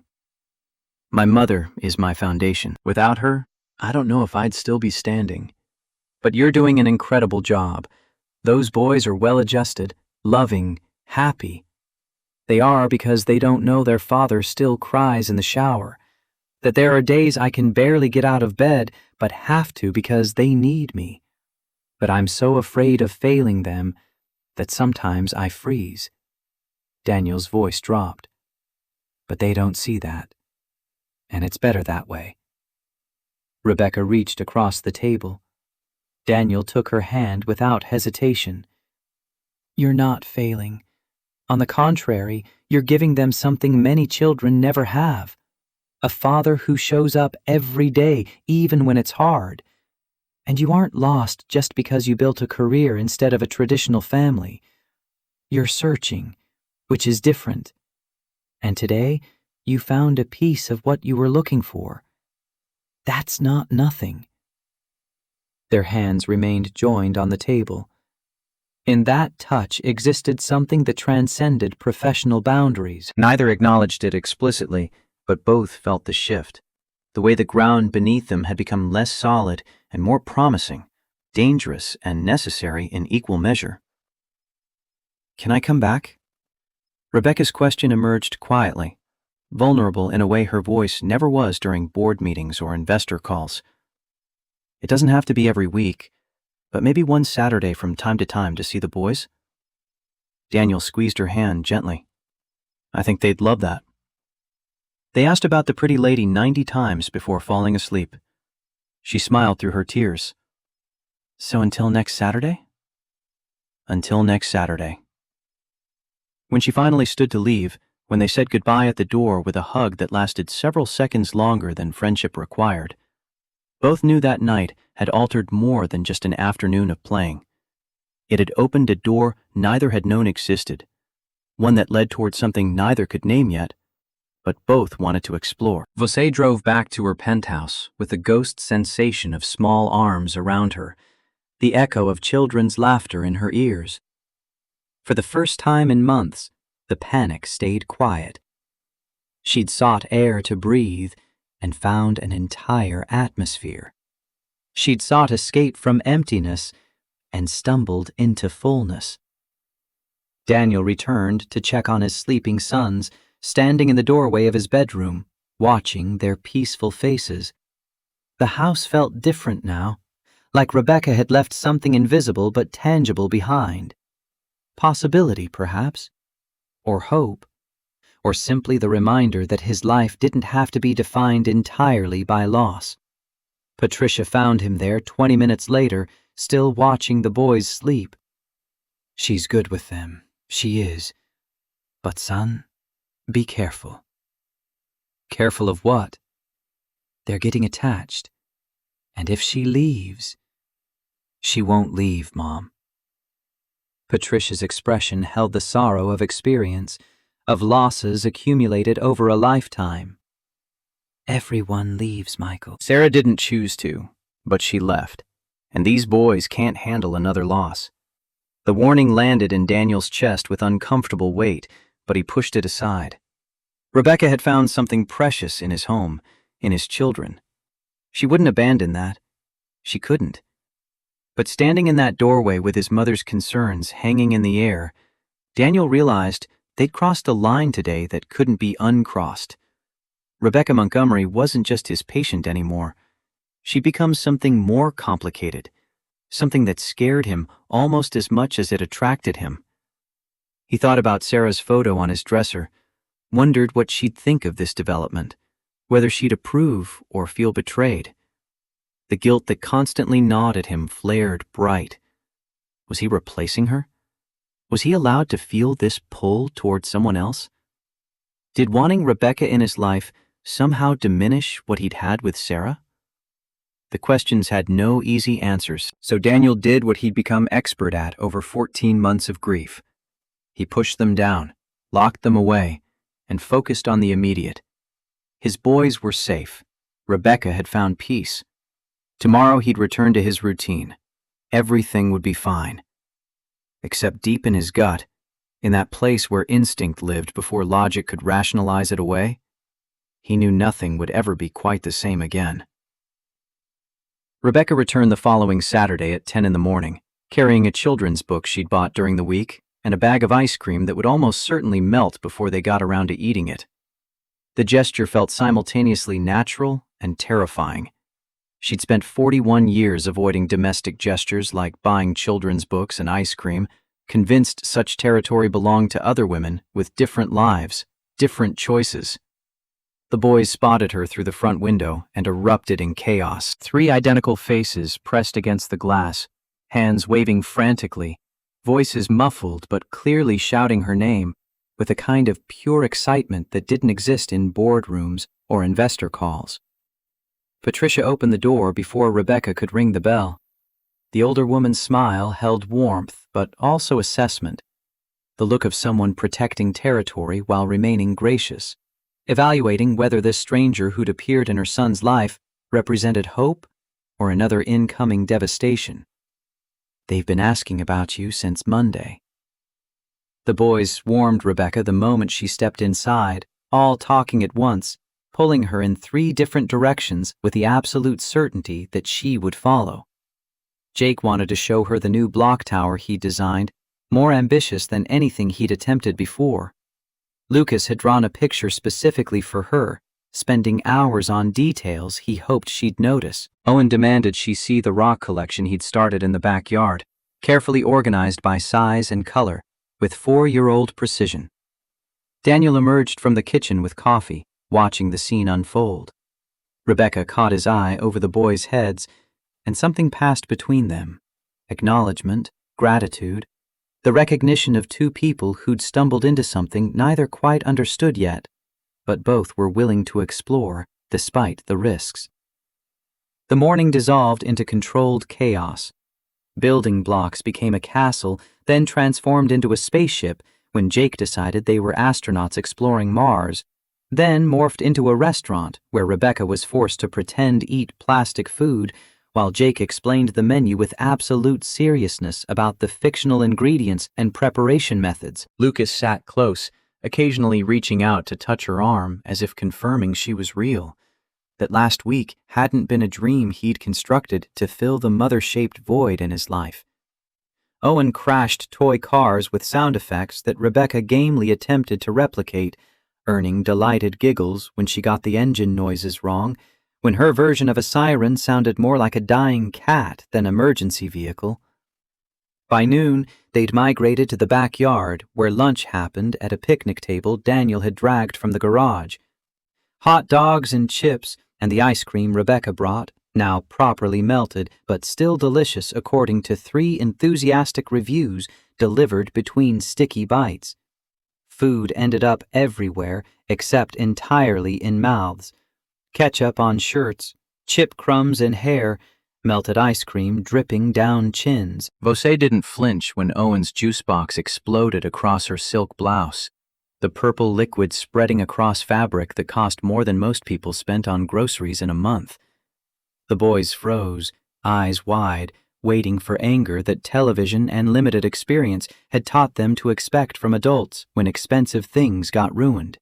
My mother is my foundation. Without her, I don't know if I'd still be standing. But you're doing an incredible job. Those boys are well-adjusted, loving, happy. They are because they don't know their father still cries in the shower, that there are days I can barely get out of bed but have to because they need me. But I'm so afraid of failing them that sometimes I freeze. Daniel's voice dropped. But they don't see that. And it's better that way. Rebecca reached across the table. Daniel took her hand without hesitation. You're not failing. On the contrary, you're giving them something many children never have. A father who shows up every day, even when it's hard. And you aren't lost just because you built a career instead of a traditional family. You're searching, which is different. And today, you found a piece of what you were looking for. That's not nothing. Their hands remained joined on the table. In that touch existed something that transcended professional boundaries. Neither acknowledged it explicitly, but both felt the shift. The way the ground beneath them had become less solid and more promising, dangerous and necessary in equal measure. Can I come back? Rebecca's question emerged quietly, vulnerable in a way her voice never was during board meetings or investor calls. It doesn't have to be every week, but maybe one Saturday from time to see the boys? Daniel squeezed her hand gently. I think they'd love that. They asked about the pretty lady 90 times before falling asleep. She smiled through her tears. So until next Saturday? Until next Saturday. When she finally stood to leave, when they said goodbye at the door with a hug that lasted several seconds longer than friendship required, both knew that night had altered more than just an afternoon of playing. It had opened a door neither had known existed, one that led toward something neither could name yet, but both wanted to explore. Vosé drove back to her penthouse with the ghost sensation of small arms around her, the echo of children's laughter in her ears. For the first time in months, the panic stayed quiet. She'd sought air to breathe and found an entire atmosphere. She'd sought escape from emptiness and stumbled into fullness. Daniel returned to check on his sleeping sons, standing in the doorway of his bedroom, watching their peaceful faces. The house felt different now, like Rebecca had left something invisible but tangible behind. Possibility, perhaps, or hope, or simply the reminder that his life didn't have to be defined entirely by loss. Patricia found him there 20 minutes later, still watching the boys sleep. She's good with them, she is. But son, be careful. Careful of what? They're getting attached. And if she leaves, she won't leave, Mom. Patricia's expression held the sorrow of experience, of losses accumulated over a lifetime. Everyone leaves, Michael. Sarah didn't choose to, but she left, and these boys can't handle another loss. The warning landed in Daniel's chest with uncomfortable weight, but he pushed it aside. Rebecca had found something precious in his home, in his children. She wouldn't abandon that. She couldn't. But standing in that doorway with his mother's concerns hanging in the air, Daniel realized they'd crossed a line today that couldn't be uncrossed. Rebecca Montgomery wasn't just his patient anymore. She'd become something more complicated, something that scared him almost as much as it attracted him. He thought about Sarah's photo on his dresser, wondered what she'd think of this development, whether she'd approve or feel betrayed. The guilt that constantly gnawed at him flared bright. Was he replacing her? Was he allowed to feel this pull toward someone else? Did wanting Rebecca in his life somehow diminish what he'd had with Sarah? The questions had no easy answers, so Daniel did what he'd become expert at over 14 months of grief. He pushed them down, locked them away, and focused on the immediate. His boys were safe. Rebecca had found peace. Tomorrow he'd return to his routine. Everything would be fine. Except deep in his gut, in that place where instinct lived before logic could rationalize it away, he knew nothing would ever be quite the same again. Rebecca returned the following Saturday at 10 in the morning, carrying a children's book she'd bought during the week and a bag of ice cream that would almost certainly melt before they got around to eating it. The gesture felt simultaneously natural and terrifying. She'd spent 41 years avoiding domestic gestures like buying children's books and ice cream, convinced such territory belonged to other women with different lives, different choices. The boys spotted her through the front window and erupted in chaos. 3 identical faces pressed against the glass, hands waving frantically, voices muffled but clearly shouting her name with a kind of pure excitement that didn't exist in boardrooms or investor calls. Patricia opened the door before Rebecca could ring the bell. The older woman's smile held warmth, but also assessment, the look of someone protecting territory while remaining gracious, evaluating whether this stranger who'd appeared in her son's life represented hope or another incoming devastation. They've been asking about you since Monday. The boys swarmed Rebecca the moment she stepped inside, all talking at once, pulling her in 3 different directions with the absolute certainty that she would follow. Jake wanted to show her the new block tower he'd designed, more ambitious than anything he'd attempted before. Lucas had drawn a picture specifically for her, spending hours on details he hoped she'd notice. Owen demanded she see the rock collection he'd started in the backyard, carefully organized by size and color, with 4-year-old precision. Daniel emerged from the kitchen with coffee, watching the scene unfold. Rebecca caught his eye over the boys' heads, and something passed between them. Acknowledgement, gratitude, the recognition of 2 people who'd stumbled into something neither quite understood yet, but both were willing to explore despite the risks. The morning dissolved into controlled chaos. Building blocks became a castle then transformed into a spaceship when Jake decided they were astronauts exploring Mars, then morphed into a restaurant where Rebecca was forced to pretend eat plastic food while Jake explained the menu with absolute seriousness about the fictional ingredients and preparation methods. Lucas sat close, occasionally reaching out to touch her arm as if confirming she was real, that last week hadn't been a dream he'd constructed to fill the mother-shaped void in his life. Owen crashed toy cars with sound effects that Rebecca gamely attempted to replicate, earning delighted giggles when she got the engine noises wrong, when her version of a siren sounded more like a dying cat than emergency vehicle. By noon, they'd migrated to the backyard where lunch happened at a picnic table Daniel had dragged from the garage. Hot dogs and chips and the ice cream Rebecca brought, now properly melted but still delicious according to 3 enthusiastic reviews delivered between sticky bites. Food ended up everywhere except entirely in mouths. Ketchup on shirts, chip crumbs in hair, melted ice cream dripping down chins. Vosé didn't flinch when Owen's juice box exploded across her silk blouse, the purple liquid spreading across fabric that cost more than most people spent on groceries in a month. The boys froze, eyes wide, waiting for anger that television and limited experience had taught them to expect from adults when expensive things got ruined.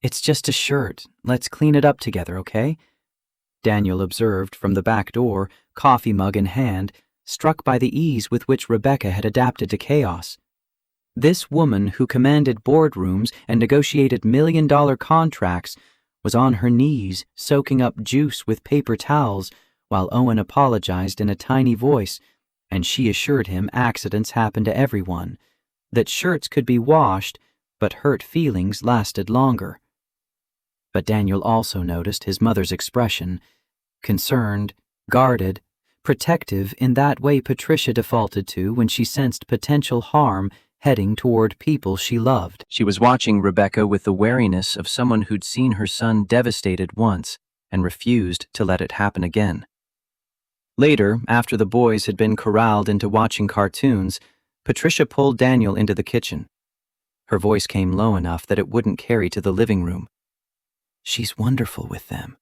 "It's just a shirt. Let's clean it up together, okay?" Daniel observed from the back door, coffee mug in hand, struck by the ease with which Rebecca had adapted to chaos. This woman who commanded boardrooms and negotiated million-dollar contracts was on her knees soaking up juice with paper towels while Owen apologized in a tiny voice, and she assured him accidents happen to everyone, that shirts could be washed, but hurt feelings lasted longer. But Daniel also noticed his mother's expression, concerned, guarded, protective in that way Patricia defaulted to when she sensed potential harm heading toward people she loved. She was watching Rebecca with the wariness of someone who'd seen her son devastated once and refused to let it happen again. Later, after the boys had been corralled into watching cartoons, Patricia pulled Daniel into the kitchen. Her voice came low enough that it wouldn't carry to the living room. "She's wonderful with them."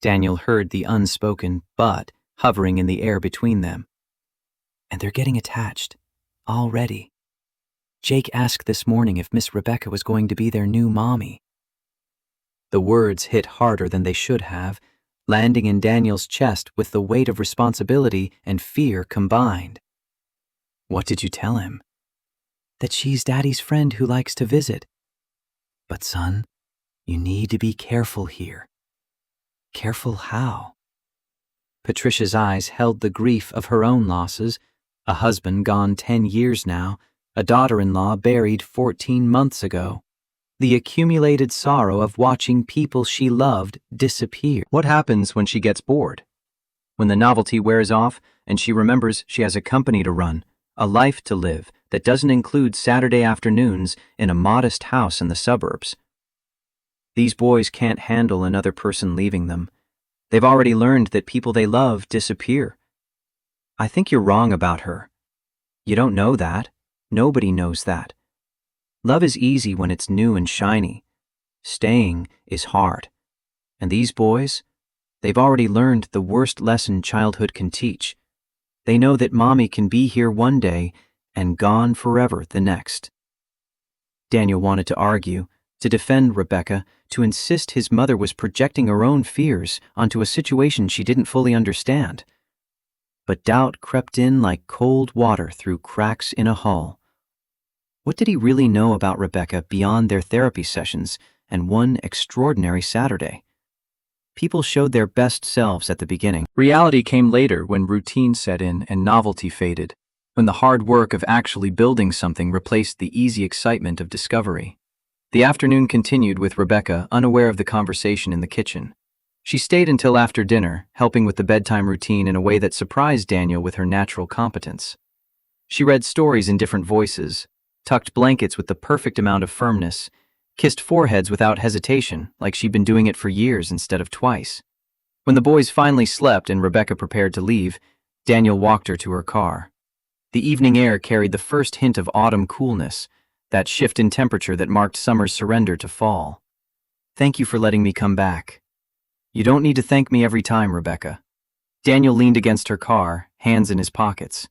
Daniel heard the unspoken but hovering in the air between them. "And they're getting attached. Already. Jake asked this morning if Miss Rebecca was going to be their new mommy." The words hit harder than they should have, landing in Daniel's chest with the weight of responsibility and fear combined. "What did you tell him?" "That she's Daddy's friend who likes to visit." "But son, you need to be careful here." "Careful how?" Patricia's eyes held the grief of her own losses, a husband gone 10 years now, a daughter-in-law buried 14 months ago, the accumulated sorrow of watching people she loved disappear. What happens when she gets bored? When the novelty wears off and she remembers she has a company to run, a life to live that doesn't include Saturday afternoons in a modest house in the suburbs. These boys can't handle another person leaving them. They've already learned that people they love disappear. "I think you're wrong about her. You don't know that. Nobody knows that. Love is easy when it's new and shiny. Staying is hard. And these boys, they've already learned the worst lesson childhood can teach. They know that mommy can be here one day and gone forever the next." Daniel wanted to argue, to defend Rebecca, to insist his mother was projecting her own fears onto a situation she didn't fully understand. But doubt crept in like cold water through cracks in a hull. What did he really know about Rebecca beyond their therapy sessions and one extraordinary Saturday? People showed their best selves at the beginning. Reality came later when routine set in and novelty faded, when the hard work of actually building something replaced the easy excitement of discovery. The afternoon continued with Rebecca unaware of the conversation in the kitchen. She stayed until after dinner, helping with the bedtime routine in a way that surprised Daniel with her natural competence. She read stories in different voices, tucked blankets with the perfect amount of firmness, kissed foreheads without hesitation, like she'd been doing it for years instead of twice. When the boys finally slept and Rebecca prepared to leave, Daniel walked her to her car. The evening air carried the first hint of autumn coolness, that shift in temperature that marked summer's surrender to fall. "Thank you for letting me come back." "You don't need to thank me every time, Rebecca." Daniel leaned against her car, hands in his pockets.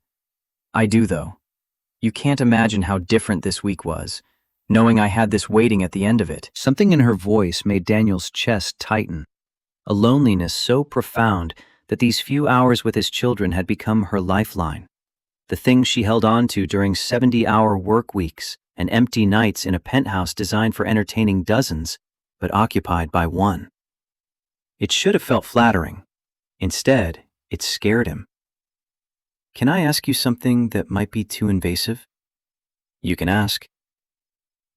"I do, though. You can't imagine how different this week was, knowing I had this waiting at the end of it." Something in her voice made Daniel's chest tighten, a loneliness so profound that these few hours with his children had become her lifeline, the thing she held on to during 70-hour work weeks and empty nights in a penthouse designed for entertaining dozens, but occupied by one. It should have felt flattering. Instead, it scared him. "Can I ask you something that might be too invasive?" "You can ask."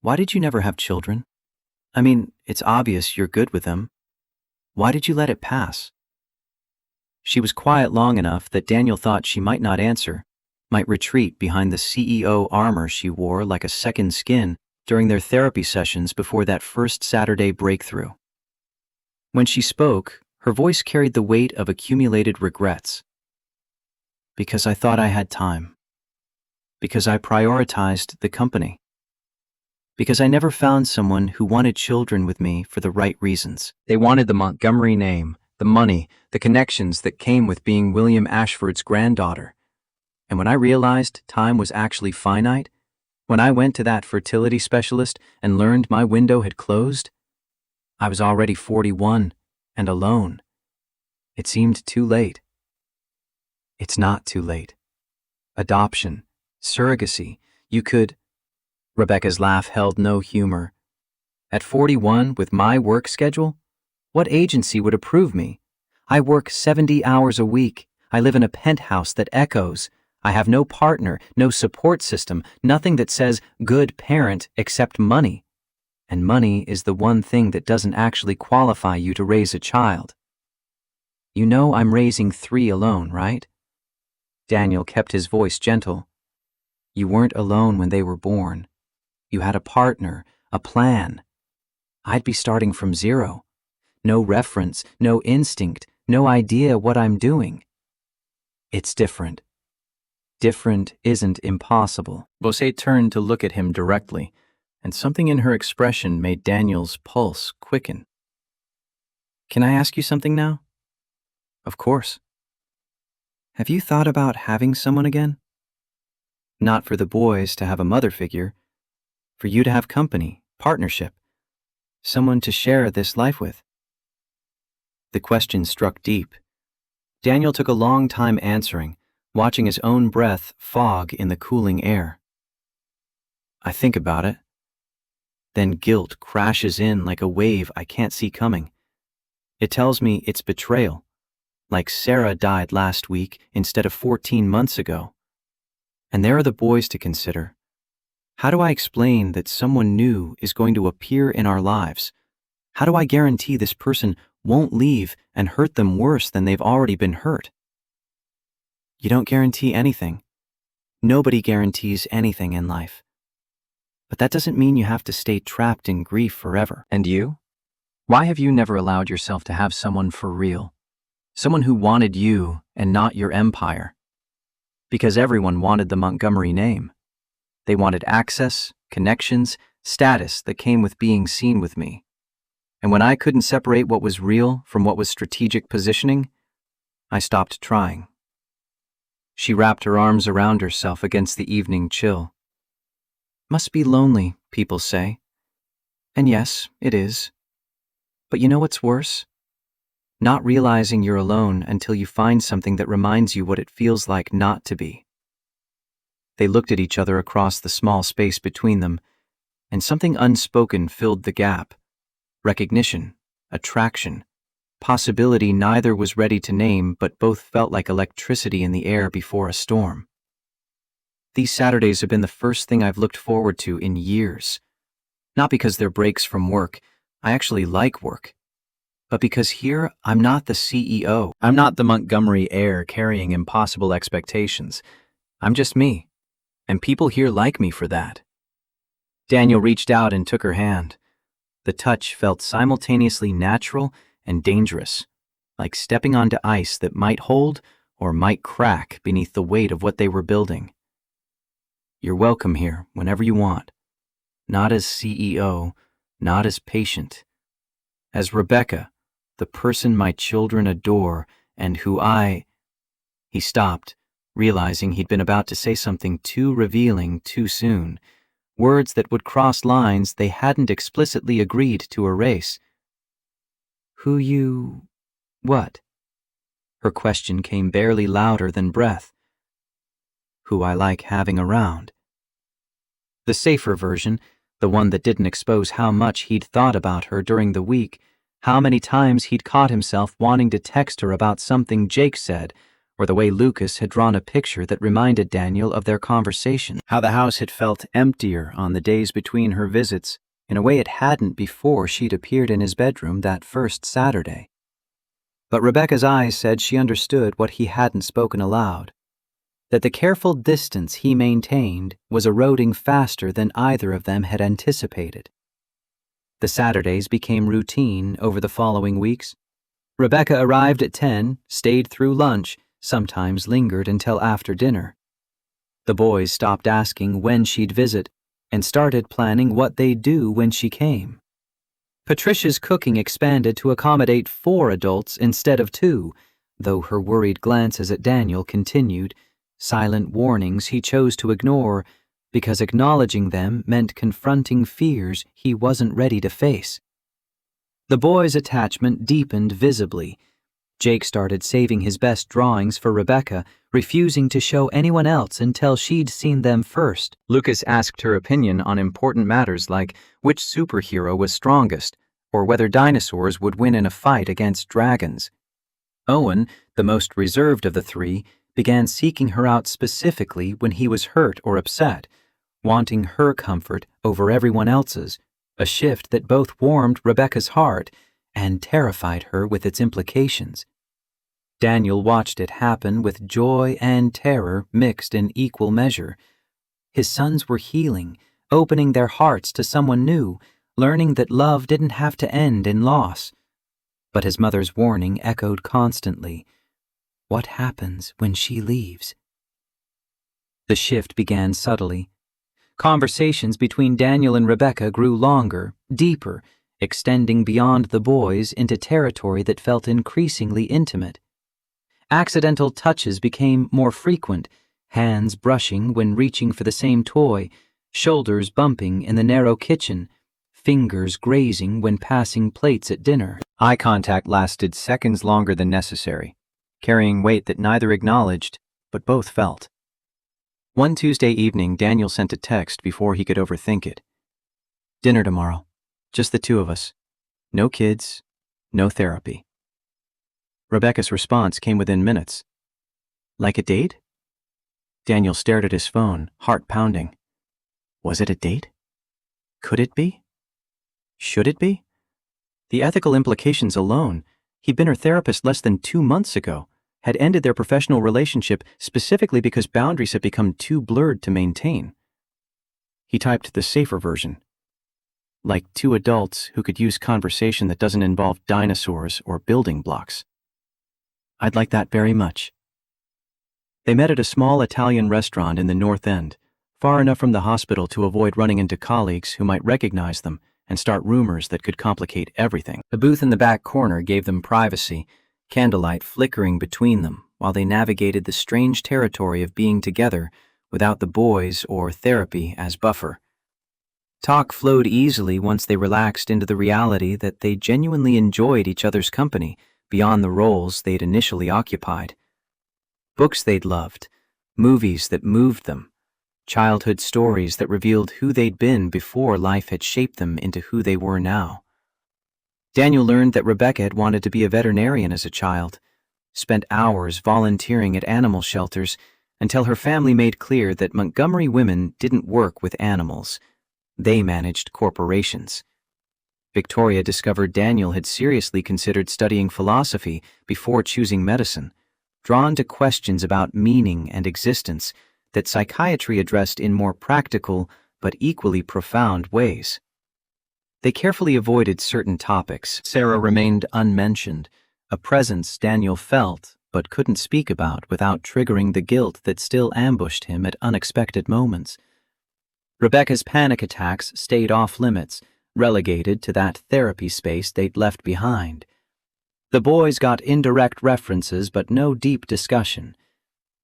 "Why did you never have children? I mean, it's obvious you're good with them. Why did you let it pass?" She was quiet long enough that Daniel thought she might not answer, might retreat behind the CEO armor she wore like a second skin during their therapy sessions before that first Saturday breakthrough. When she spoke, her voice carried the weight of accumulated regrets. "Because I thought I had time. Because I prioritized the company. Because I never found someone who wanted children with me for the right reasons." They wanted the Montgomery name, the money, the connections that came with being William Ashford's granddaughter. And when I realized time was actually finite, when I went to that fertility specialist and learned my window had closed, I was already 41 and alone. It seemed too late. It's not too late. Adoption, surrogacy, you could... Rebecca's laugh held no humor. At 41, with my work schedule, what agency would approve me? I work 70 hours a week. I live in a penthouse that echoes. I have no partner, no support system, nothing that says good parent except money. And money is the one thing that doesn't actually qualify you to raise a child. You know I'm raising 3 alone, right? Daniel kept his voice gentle. You weren't alone when they were born. You had a partner, a plan. I'd be starting from zero. No reference, no instinct, no idea what I'm doing. It's different. Different isn't impossible. Bosé turned to look at him directly, and something in her expression made Daniel's pulse quicken. Can I ask you something now? Of course. Have you thought about having someone again? Not for the boys to have a mother figure, for you to have company, partnership, someone to share this life with. The question struck deep. Daniel took a long time answering, watching his own breath fog in the cooling air. I think about it. Then guilt crashes in like a wave I can't see coming. It tells me it's betrayal, like Sarah died last week instead of 14 months ago. And there are the boys to consider. How do I explain that someone new is going to appear in our lives? How do I guarantee this person won't leave and hurt them worse than they've already been hurt? You don't guarantee anything. Nobody guarantees anything in life. But that doesn't mean you have to stay trapped in grief forever. And you? Why have you never allowed yourself to have someone for real? Someone who wanted you and not your empire? Because everyone wanted the Montgomery name. They wanted access, connections, status that came with being seen with me. And when I couldn't separate what was real from what was strategic positioning, I stopped trying. She wrapped her arms around herself against the evening chill. Must be lonely, people say. And yes, it is. But you know what's worse? Not realizing you're alone until you find something that reminds you what it feels like not to be. They looked at each other across the small space between them, and something unspoken filled the gap. Recognition, attraction, possibility neither was ready to name, but both felt like electricity in the air before a storm. These Saturdays have been the first thing I've looked forward to in years. Not because they're breaks from work, I actually like work. But because here, I'm not the CEO. I'm not the Montgomery heir carrying impossible expectations. I'm just me. And people here like me for that. Daniel reached out and took her hand. The touch felt simultaneously natural and dangerous, like stepping onto ice that might hold or might crack beneath the weight of what they were building. You're welcome here whenever you want. Not as CEO, not as patient. As Rebecca, the person my children adore and who He stopped, realizing he'd been about to say something too revealing too soon, words that would cross lines they hadn't explicitly agreed to erase. What? Her question came barely louder than breath. Who I like having around. The safer version, the one that didn't expose how much he'd thought about her during the week, how many times he'd caught himself wanting to text her about something Jake said, or the way Lucas had drawn a picture that reminded Daniel of their conversation, how the house had felt emptier on the days between her visits, in a way it hadn't before she'd appeared in his bedroom that first Saturday. But Rebecca's eyes said she understood what he hadn't spoken aloud, that the careful distance he maintained was eroding faster than either of them had anticipated. The Saturdays became routine over the following weeks. Rebecca arrived at 10, stayed through lunch, sometimes lingered until after dinner. The boys stopped asking when she'd visit and started planning what they'd do when she came. Patricia's cooking expanded to accommodate 4 adults instead of 2, though her worried glances at Daniel continued, silent warnings he chose to ignore because acknowledging them meant confronting fears he wasn't ready to face. The boys' attachment deepened visibly. Jake started saving his best drawings for Rebecca, refusing to show anyone else until she'd seen them first. Lucas asked her opinion on important matters like which superhero was strongest, or whether dinosaurs would win in a fight against dragons. Owen, the most reserved of the 3, began seeking her out specifically when he was hurt or upset, wanting her comfort over everyone else's, a shift that both warmed Rebecca's heart and terrified her with its implications. Daniel watched it happen with joy and terror mixed in equal measure. His sons were healing, opening their hearts to someone new, learning that love didn't have to end in loss. But his mother's warning echoed constantly. What happens when she leaves? The shift began subtly. Conversations between Daniel and Rebecca grew longer, deeper, extending beyond the boys into territory that felt increasingly intimate. Accidental touches became more frequent, hands brushing when reaching for the same toy, shoulders bumping in the narrow kitchen, fingers grazing when passing plates at dinner. Eye contact lasted seconds longer than necessary, carrying weight that neither acknowledged, but both felt. One Tuesday evening, Daniel sent a text before he could overthink it. Dinner tomorrow. Just the 2 of us. No kids, no therapy. Rebecca's response came within minutes. Like a date? Daniel stared at his phone, heart pounding. Was it a date? Could it be? Should it be? The ethical implications alone. He'd been her therapist less than 2 months ago, had ended their professional relationship specifically because boundaries had become too blurred to maintain. He typed the safer version. Like 2 adults who could use conversation that doesn't involve dinosaurs or building blocks. I'd like that very much. They met at a small Italian restaurant in the North End, far enough from the hospital to avoid running into colleagues who might recognize them and start rumors that could complicate everything. The booth in the back corner gave them privacy, candlelight flickering between them while they navigated the strange territory of being together without the boys or therapy as buffer. Talk flowed easily once they relaxed into the reality that they genuinely enjoyed each other's company beyond the roles they'd initially occupied. Books they'd loved, movies that moved them, childhood stories that revealed who they'd been before life had shaped them into who they were now. Daniel learned that Rebecca had wanted to be a veterinarian as a child, spent hours volunteering at animal shelters until her family made clear that Montgomery women didn't work with animals. They managed corporations. Victoria discovered Daniel had seriously considered studying philosophy before choosing medicine, drawn to questions about meaning and existence that psychiatry addressed in more practical but equally profound ways. They carefully avoided certain topics. Sarah remained unmentioned, a presence Daniel felt but couldn't speak about without triggering the guilt that still ambushed him at unexpected moments. Rebecca's panic attacks stayed off limits, relegated to that therapy space they'd left behind. The boys got indirect references but no deep discussion.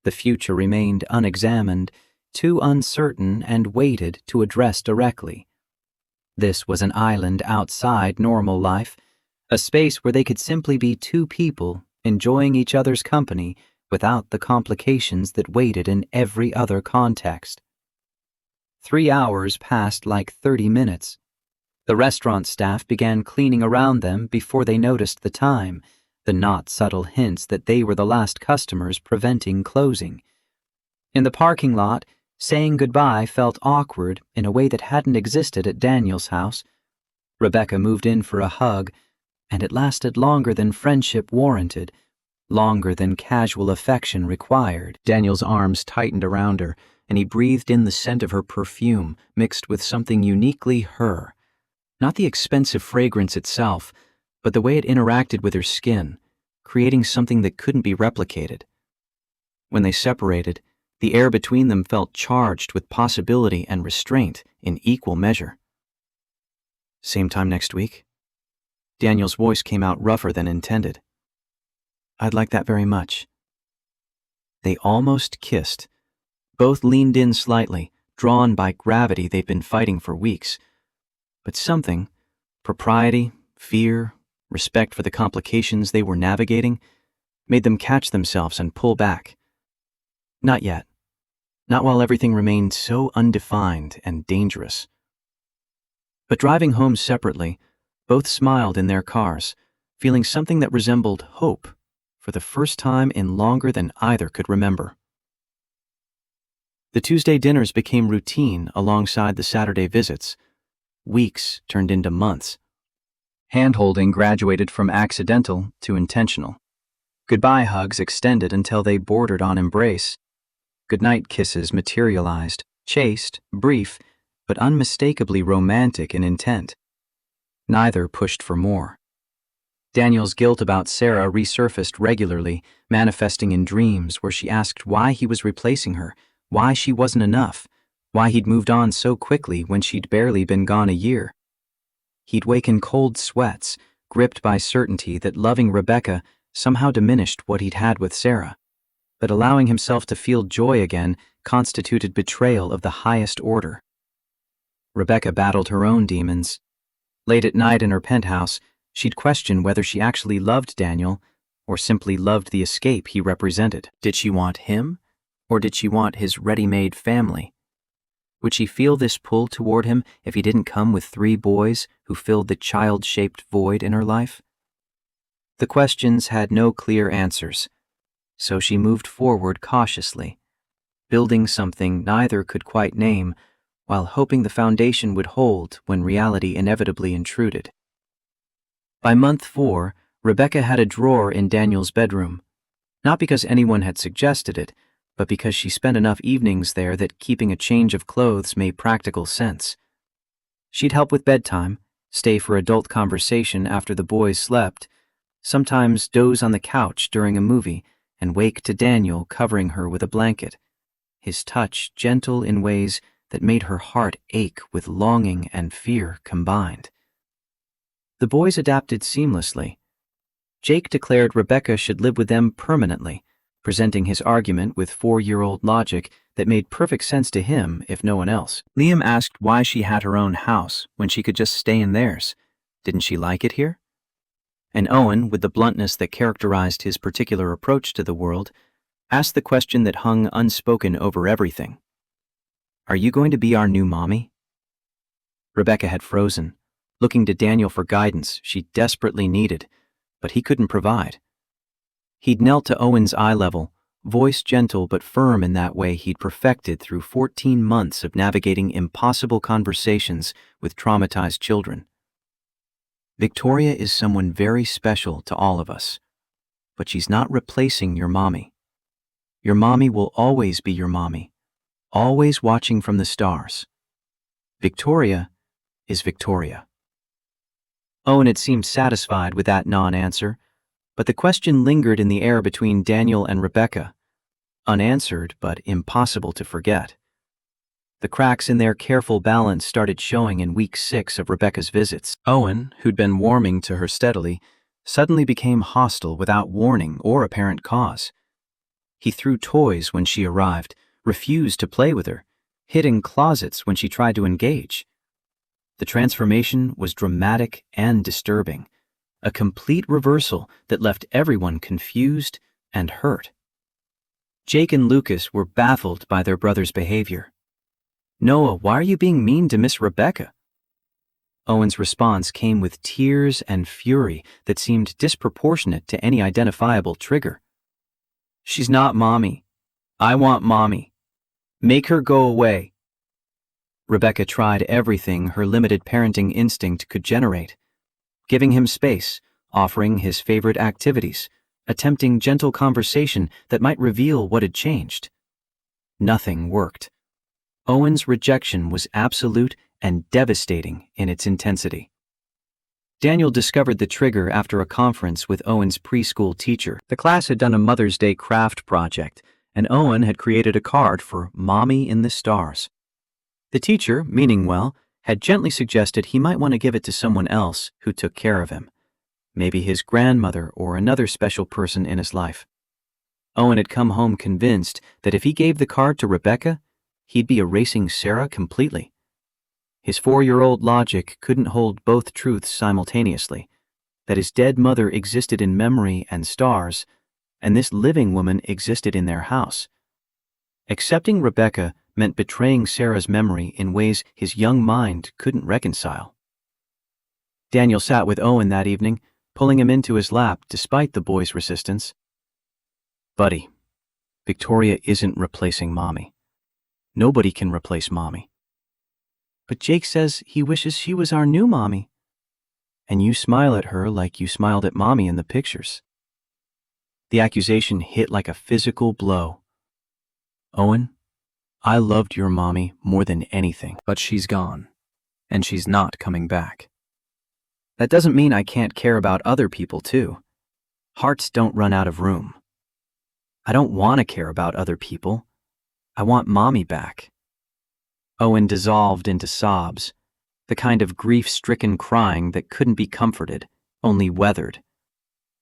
The future remained unexamined, too uncertain and waited to address directly. This was an island outside normal life, a space where they could simply be two people enjoying each other's company without the complications that waited in every other context. 3 hours passed like 30 minutes. The restaurant staff began cleaning around them before they noticed the time, the not subtle hints that they were the last customers preventing closing. In the parking lot, saying goodbye felt awkward in a way that hadn't existed at Daniel's house. Rebecca moved in for a hug, and it lasted longer than friendship warranted, longer than casual affection required. Daniel's arms tightened around her, and he breathed in the scent of her perfume mixed with something uniquely her. Not the expensive fragrance itself, but the way it interacted with her skin, creating something that couldn't be replicated. When they separated, the air between them felt charged with possibility and restraint in equal measure. "Same time next week?" Daniel's voice came out rougher than intended. "I'd like that very much." They almost kissed. Both leaned in slightly, drawn by gravity they'd been fighting for weeks. But something, propriety, fear, respect for the complications they were navigating, made them catch themselves and pull back. Not yet. Not while everything remained so undefined and dangerous. But driving home separately, both smiled in their cars, feeling something that resembled hope for the first time in longer than either could remember. The Tuesday dinners became routine alongside the Saturday visits. Weeks turned into months. Hand-holding graduated from accidental to intentional. Goodbye hugs extended until they bordered on embrace. Goodnight kisses materialized, chaste, brief, but unmistakably romantic in intent. Neither pushed for more. Daniel's guilt about Sarah resurfaced regularly, manifesting in dreams where she asked why he was replacing her, why she wasn't enough, why he'd moved on so quickly when she'd barely been gone a year. He'd waken cold sweats, gripped by certainty that loving Rebecca somehow diminished what he'd had with Sarah. But allowing himself to feel joy again constituted betrayal of the highest order. Rebecca battled her own demons. Late at night in her penthouse, she'd question whether she actually loved Daniel or simply loved the escape he represented. Did she want him, or did she want his ready-made family? Would she feel this pull toward him if he didn't come with 3 boys who filled the child-shaped void in her life? The questions had no clear answers, so she moved forward cautiously, building something neither could quite name, while hoping the foundation would hold when reality inevitably intruded. By month 4, Rebecca had a drawer in Daniel's bedroom, not because anyone had suggested it, but because she spent enough evenings there that keeping a change of clothes made practical sense. She'd help with bedtime, stay for adult conversation after the boys slept, sometimes doze on the couch during a movie and wake to Daniel covering her with a blanket, his touch gentle in ways that made her heart ache with longing and fear combined. The boys adapted seamlessly. Jake declared Rebecca should live with them permanently, presenting his argument with 4-year-old logic that made perfect sense to him if no one else. Liam asked why she had her own house when she could just stay in theirs. Didn't she like it here? And Owen, with the bluntness that characterized his particular approach to the world, asked the question that hung unspoken over everything. "Are you going to be our new mommy?" Rebecca had frozen, looking to Daniel for guidance she desperately needed, but he couldn't provide. He'd knelt to Owen's eye level, voice gentle but firm in that way he'd perfected through 14 months of navigating impossible conversations with traumatized children. "Victoria is someone very special to all of us, but she's not replacing your mommy. Your mommy will always be your mommy, always watching from the stars. Victoria is Victoria." Owen had seemed satisfied with that non-answer, but the question lingered in the air between Daniel and Rebecca, unanswered but impossible to forget. The cracks in their careful balance started showing in week 6 of Rebecca's visits. Owen, who'd been warming to her steadily, suddenly became hostile without warning or apparent cause. He threw toys when she arrived, refused to play with her, hid in closets when she tried to engage. The transformation was dramatic and disturbing, a complete reversal that left everyone confused and hurt. Jake and Lucas were baffled by their brother's behavior. "Noah, why are you being mean to Miss Rebecca?" Owen's response came with tears and fury that seemed disproportionate to any identifiable trigger. "She's not Mommy. I want Mommy. Make her go away." Rebecca tried everything her limited parenting instinct could generate, giving him space, offering his favorite activities, attempting gentle conversation that might reveal what had changed. Nothing worked. Owen's rejection was absolute and devastating in its intensity. Daniel discovered the trigger after a conference with Owen's preschool teacher. The class had done a Mother's Day craft project, and Owen had created a card for Mommy in the Stars. The teacher, meaning well, had gently suggested he might want to give it to someone else who took care of him, maybe his grandmother or another special person in his life. Owen had come home convinced that if he gave the card to Rebecca, he'd be erasing Sarah completely. His 4-year-old logic couldn't hold both truths simultaneously, that his dead mother existed in memory and stars, and this living woman existed in their house. Accepting Rebecca meant betraying Sarah's memory in ways his young mind couldn't reconcile. Daniel sat with Owen that evening, pulling him into his lap despite the boy's resistance. "Buddy, Victoria isn't replacing Mommy. Nobody can replace Mommy." "But Jake says he wishes she was our new Mommy." "And you smile at her like you smiled at Mommy in the pictures." The accusation hit like a physical blow. "Owen, I loved your Mommy more than anything, but she's gone, and she's not coming back. That doesn't mean I can't care about other people too. Hearts don't run out of room. I don't want to care about other people. I want Mommy back." Owen dissolved into sobs, the kind of grief-stricken crying that couldn't be comforted, only weathered.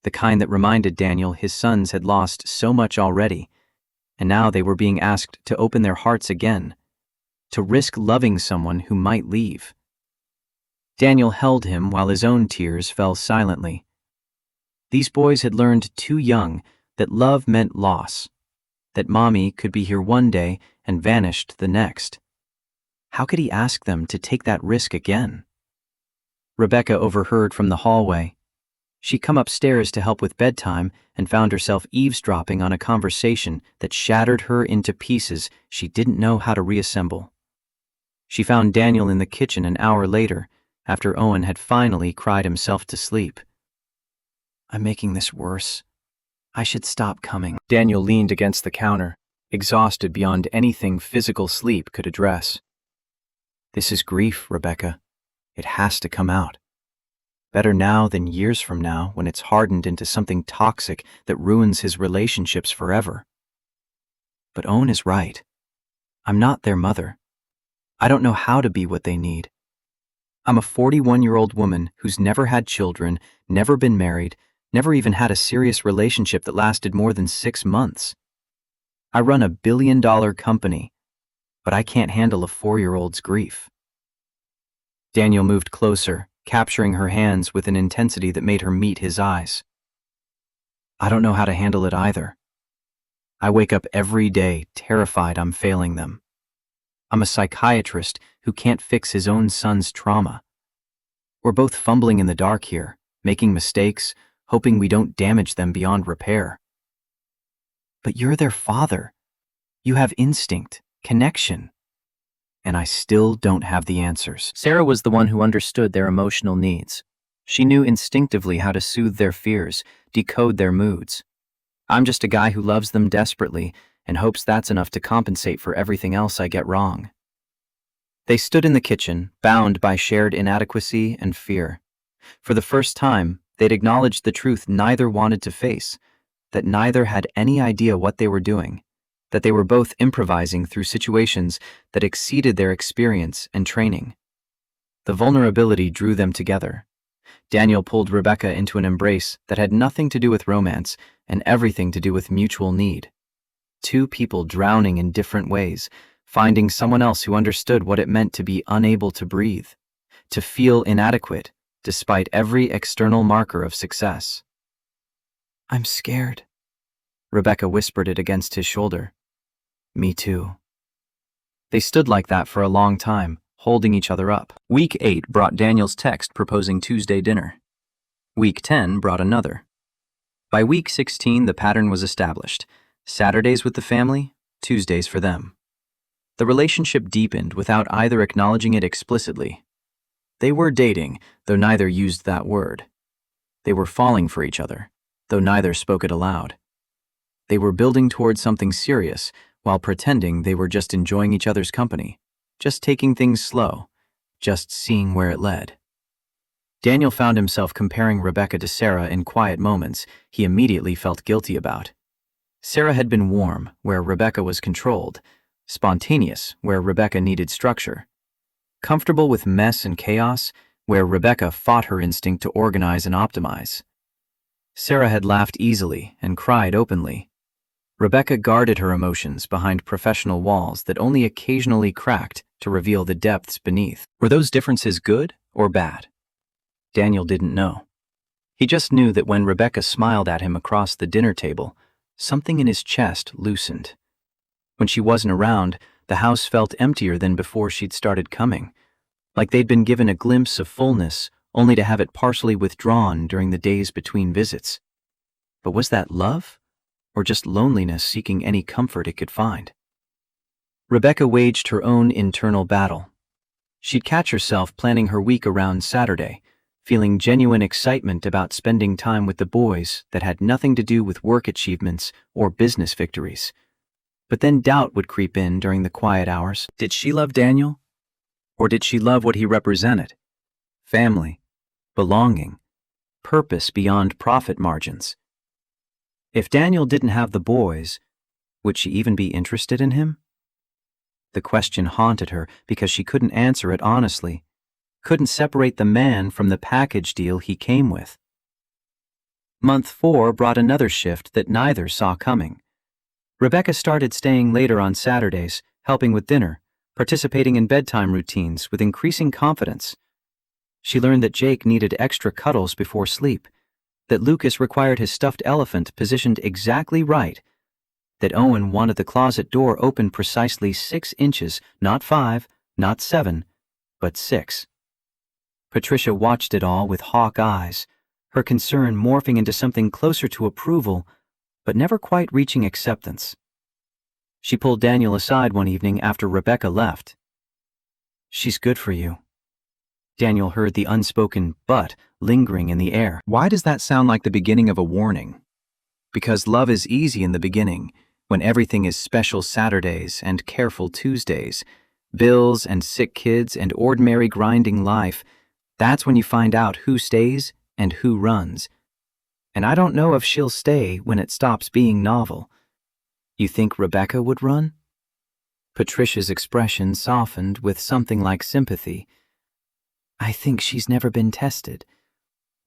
The kind that reminded Daniel his sons had lost so much already, and now they were being asked to open their hearts again, to risk loving someone who might leave. Daniel held him while his own tears fell silently. These boys had learned too young that love meant loss, that Mommy could be here one day and vanished the next. How could he ask them to take that risk again? Rebecca overheard from the hallway. She'd come upstairs to help with bedtime and found herself eavesdropping on a conversation that shattered her into pieces she didn't know how to reassemble. She found Daniel in the kitchen an hour later, after Owen had finally cried himself to sleep. "I'm making this worse. I should stop coming." Daniel leaned against the counter, exhausted beyond anything physical sleep could address. "This is grief, Rebecca. It has to come out. Better now than years from now when it's hardened into something toxic that ruins his relationships forever." But Owen is right. I'm not their mother. I don't know how to be what they need. I'm a 41-year-old woman who's never had children, never been married, never even had a serious relationship that lasted more than 6 months. I run a billion-dollar company, but I can't handle a 4-year-old's grief. Daniel moved closer, capturing her hands with an intensity that made her meet his eyes. "I don't know how to handle it either. I wake up every day terrified I'm failing them. I'm a psychiatrist who can't fix his own son's trauma. We're both fumbling in the dark here, making mistakes, hoping we don't damage them beyond repair." "But you're their father. You have instinct, connection." And I still don't have the answers. Sarah was the one who understood their emotional needs. She knew instinctively how to soothe their fears, decode their moods. I'm just a guy who loves them desperately and hopes that's enough to compensate for everything else I get wrong. They stood in the kitchen, bound by shared inadequacy and fear. For the first time, they'd acknowledged the truth neither wanted to face, that neither had any idea what they were doing, that they were both improvising through situations that exceeded their experience and training. The vulnerability drew them together. Daniel pulled Rebecca into an embrace that had nothing to do with romance and everything to do with mutual need. Two people drowning in different ways, finding someone else who understood what it meant to be unable to breathe, to feel inadequate despite every external marker of success. "I'm scared," Rebecca whispered it against his shoulder. "Me too." They stood like that for a long time, holding each other up. Week 8 brought Daniel's text proposing Tuesday dinner. Week 10 brought another. By week 16, the pattern was established. Saturdays with the family, Tuesdays for them. The relationship deepened without either acknowledging it explicitly. They were dating, though neither used that word. They were falling for each other, though neither spoke it aloud. They were building towards something serious, while pretending they were just enjoying each other's company, just taking things slow, just seeing where it led. Daniel found himself comparing Rebecca to Sarah in quiet moments he immediately felt guilty about. Sarah had been warm, where Rebecca was controlled, spontaneous, where Rebecca needed structure, comfortable with mess and chaos, where Rebecca fought her instinct to organize and optimize. Sarah had laughed easily and cried openly. Rebecca guarded her emotions behind professional walls that only occasionally cracked to reveal the depths beneath. Were those differences good or bad? Daniel didn't know. He just knew that when Rebecca smiled at him across the dinner table, something in his chest loosened. When she wasn't around, the house felt emptier than before she'd started coming, like they'd been given a glimpse of fullness only to have it partially withdrawn during the days between visits. But was that love, or just loneliness seeking any comfort it could find? Rebecca waged her own internal battle. She'd catch herself planning her week around Saturday, feeling genuine excitement about spending time with the boys that had nothing to do with work achievements or business victories. But then doubt would creep in during the quiet hours. Did she love Daniel? Or did she love what he represented? Family, belonging, purpose beyond profit margins. If Daniel didn't have the boys, would she even be interested in him? The question haunted her because she couldn't answer it honestly, couldn't separate the man from the package deal he came with. Month 4 brought another shift that neither saw coming. Rebecca started staying later on Saturdays, helping with dinner, participating in bedtime routines with increasing confidence. She learned that Jake needed extra cuddles before sleep, that Lucas required his stuffed elephant positioned exactly right, that Owen wanted the closet door open precisely 6 inches, not 5, not 7, but 6. Patricia watched it all with hawk eyes, her concern morphing into something closer to approval, but never quite reaching acceptance. She pulled Daniel aside one evening after Rebecca left. "She's good for you." Daniel heard the unspoken "but" lingering in the air. Why does that sound like the beginning of a warning? Because love is easy in the beginning, when everything is special Saturdays and careful Tuesdays, bills and sick kids and ordinary grinding life. That's when you find out who stays and who runs. And I don't know if she'll stay when it stops being novel. You think Rebecca would run? Patricia's expression softened with something like sympathy. I think she's never been tested.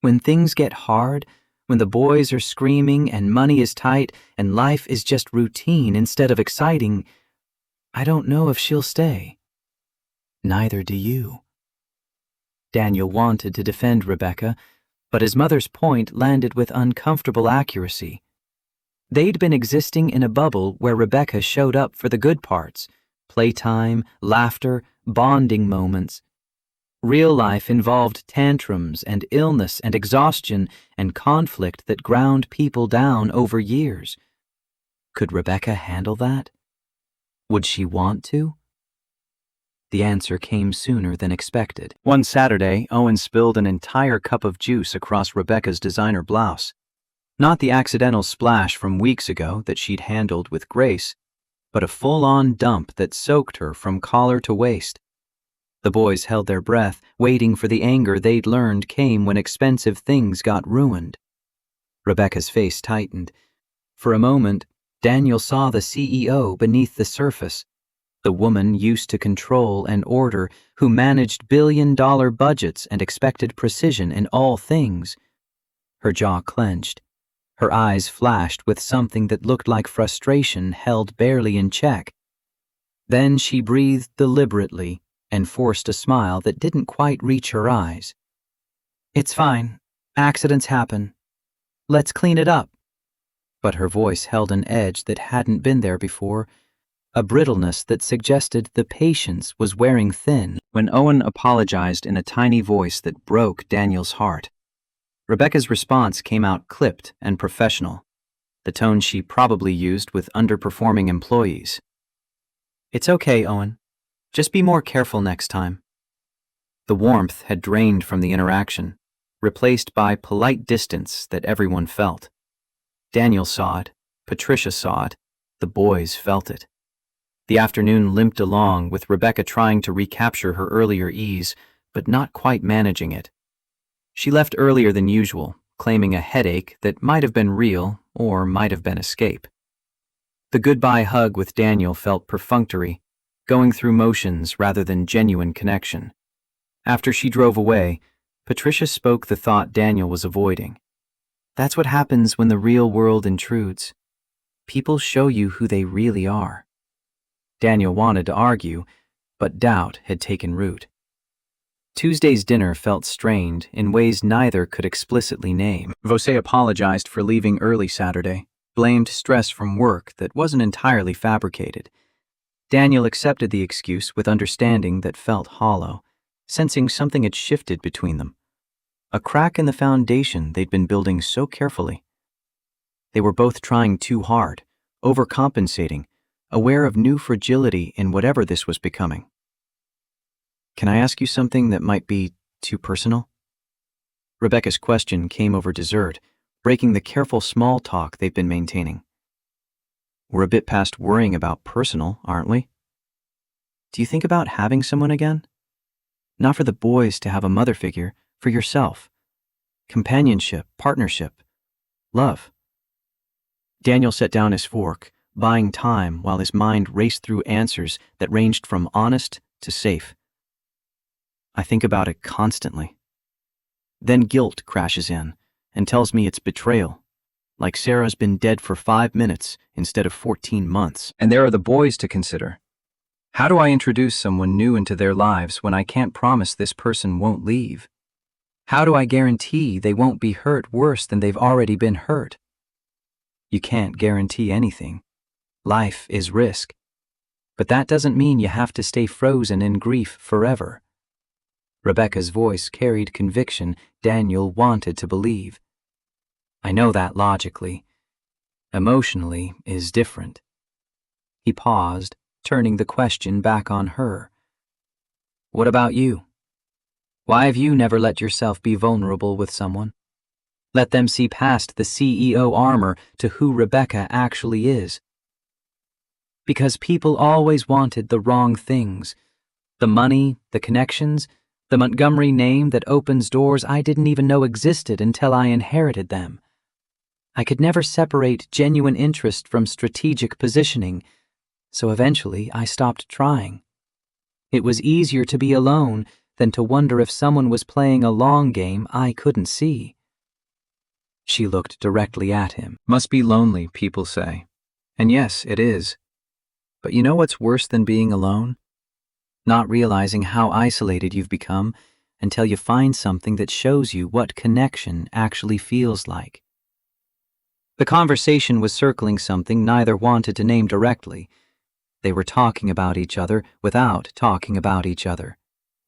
When things get hard, when the boys are screaming and money is tight and life is just routine instead of exciting, I don't know if she'll stay. Neither do you. Daniel wanted to defend Rebecca, but his mother's point landed with uncomfortable accuracy. They'd been existing in a bubble where Rebecca showed up for the good parts, playtime, laughter, bonding moments. Real life involved tantrums and illness and exhaustion and conflict that ground people down over years. Could Rebecca handle that? Would she want to? The answer came sooner than expected. One Saturday, Owen spilled an entire cup of juice across Rebecca's designer blouse. Not the accidental splash from weeks ago that she'd handled with grace, but a full-on dump that soaked her from collar to waist. The boys held their breath, waiting for the anger they'd learned came when expensive things got ruined. Rebecca's face tightened. For a moment, Daniel saw the CEO beneath the surface, the woman used to control and order who managed billion-dollar budgets and expected precision in all things. Her jaw clenched. Her eyes flashed with something that looked like frustration held barely in check. Then she breathed deliberately and forced a smile that didn't quite reach her eyes. "It's fine. Accidents happen. Let's clean it up." But her voice held an edge that hadn't been there before, a brittleness that suggested the patience was wearing thin. When Owen apologized in a tiny voice that broke Daniel's heart, Rebecca's response came out clipped and professional, the tone she probably used with underperforming employees. "It's okay, Owen. Just be more careful next time." The warmth had drained from the interaction, replaced by polite distance that everyone felt. Daniel saw it, Patricia saw it, the boys felt it. The afternoon limped along with Rebecca trying to recapture her earlier ease, but not quite managing it. She left earlier than usual, claiming a headache that might have been real or might have been escape. The goodbye hug with Daniel felt perfunctory, going through motions rather than genuine connection. After she drove away, Patricia spoke the thought Daniel was avoiding. That's what happens when the real world intrudes. People show you who they really are. Daniel wanted to argue, but doubt had taken root. Tuesday's dinner felt strained in ways neither could explicitly name. Vosé apologized for leaving early Saturday, blamed stress from work that wasn't entirely fabricated. Daniel accepted the excuse with understanding that felt hollow, sensing something had shifted between them. A crack in the foundation they'd been building so carefully. They were both trying too hard, overcompensating, aware of new fragility in whatever this was becoming. "Can I ask you something that might be too personal?" Rebecca's question came over dessert, breaking the careful small talk they've been maintaining. "We're a bit past worrying about personal, aren't we? Do you think about having someone again? Not for the boys to have a mother figure, for yourself. Companionship, partnership, love." Daniel set down his fork, buying time while his mind raced through answers that ranged from honest to safe. "I think about it constantly. Then guilt crashes in and tells me it's betrayal, like Sarah's been dead for 5 minutes instead of 14 months. And there are the boys to consider. How do I introduce someone new into their lives when I can't promise this person won't leave? How do I guarantee they won't be hurt worse than they've already been hurt? You can't guarantee anything. Life is risk. But that doesn't mean you have to stay frozen in grief forever." Rebecca's voice carried conviction Daniel wanted to believe. "I know that logically. Emotionally is different." He paused, turning the question back on her. "What about you? Why have you never let yourself be vulnerable with someone? Let them see past the CEO armor to who Rebecca actually is?" "Because people always wanted the wrong things. The money, the connections, the Montgomery name that opens doors I didn't even know existed until I inherited them. I could never separate genuine interest from strategic positioning, so eventually I stopped trying. It was easier to be alone than to wonder if someone was playing a long game I couldn't see." She looked directly at him. "Must be lonely, people say. And yes, it is. But you know what's worse than being alone? Not realizing how isolated you've become until you find something that shows you what connection actually feels like." The conversation was circling something neither wanted to name directly. They were talking about each other without talking about each other,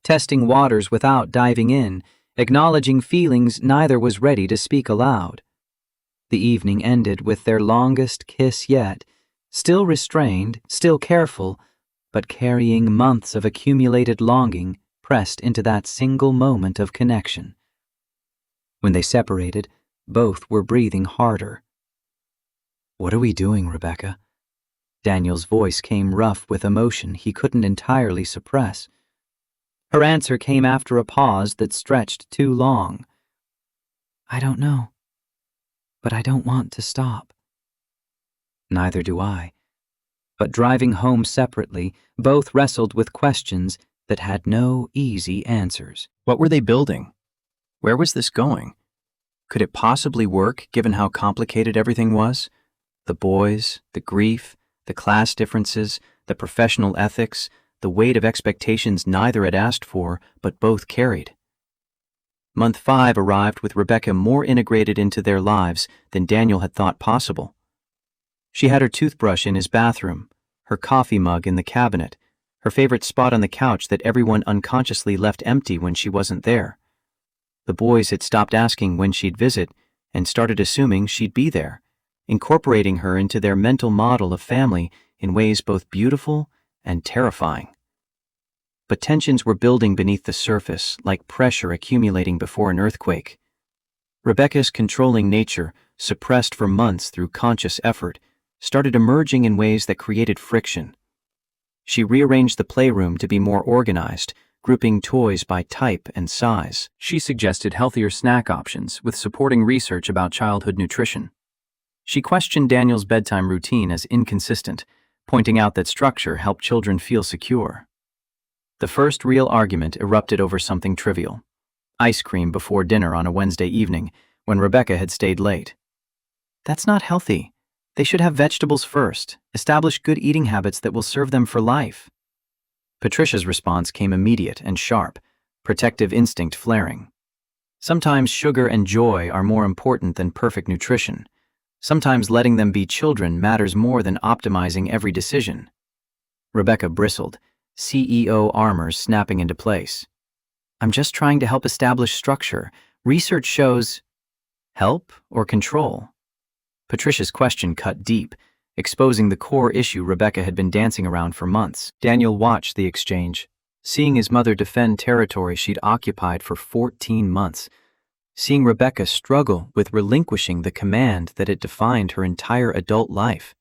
testing waters without diving in, acknowledging feelings neither was ready to speak aloud. The evening ended with their longest kiss yet, still restrained, still careful, but carrying months of accumulated longing pressed into that single moment of connection. When they separated, both were breathing harder. "What are we doing, Rebecca?" Daniel's voice came rough with emotion he couldn't entirely suppress. Her answer came after a pause that stretched too long. "I don't know, but I don't want to stop." Neither do I. But driving home separately, both wrestled with questions that had no easy answers. What were they building? Where was this going? Could it possibly work, given how complicated everything was? The boys, the grief, the class differences, the professional ethics, the weight of expectations neither had asked for, but both carried. Month 5 arrived with Rebecca more integrated into their lives than Daniel had thought possible. She had her toothbrush in his bathroom, her coffee mug in the cabinet, her favorite spot on the couch that everyone unconsciously left empty when she wasn't there. The boys had stopped asking when she'd visit and started assuming she'd be there, incorporating her into their mental model of family in ways both beautiful and terrifying. But tensions were building beneath the surface, like pressure accumulating before an earthquake. Rebecca's controlling nature, suppressed for months through conscious effort, started emerging in ways that created friction. She rearranged the playroom to be more organized, grouping toys by type and size. She suggested healthier snack options with supporting research about childhood nutrition. She questioned Daniel's bedtime routine as inconsistent, pointing out that structure helped children feel secure. The first real argument erupted over something trivial: ice cream before dinner on a Wednesday evening when Rebecca had stayed late. That's not healthy. They should have vegetables first, establish good eating habits that will serve them for life. Patricia's response came immediate and sharp, protective instinct flaring. Sometimes sugar and joy are more important than perfect nutrition. Sometimes letting them be children matters more than optimizing every decision. Rebecca bristled, CEO armor snapping into place. I'm just trying to help establish structure. Research shows... Help or control? Patricia's question cut deep, exposing the core issue Rebecca had been dancing around for months. Daniel watched the exchange, seeing his mother defend territory she'd occupied for 14 months, seeing Rebecca struggle with relinquishing the command that had defined her entire adult life.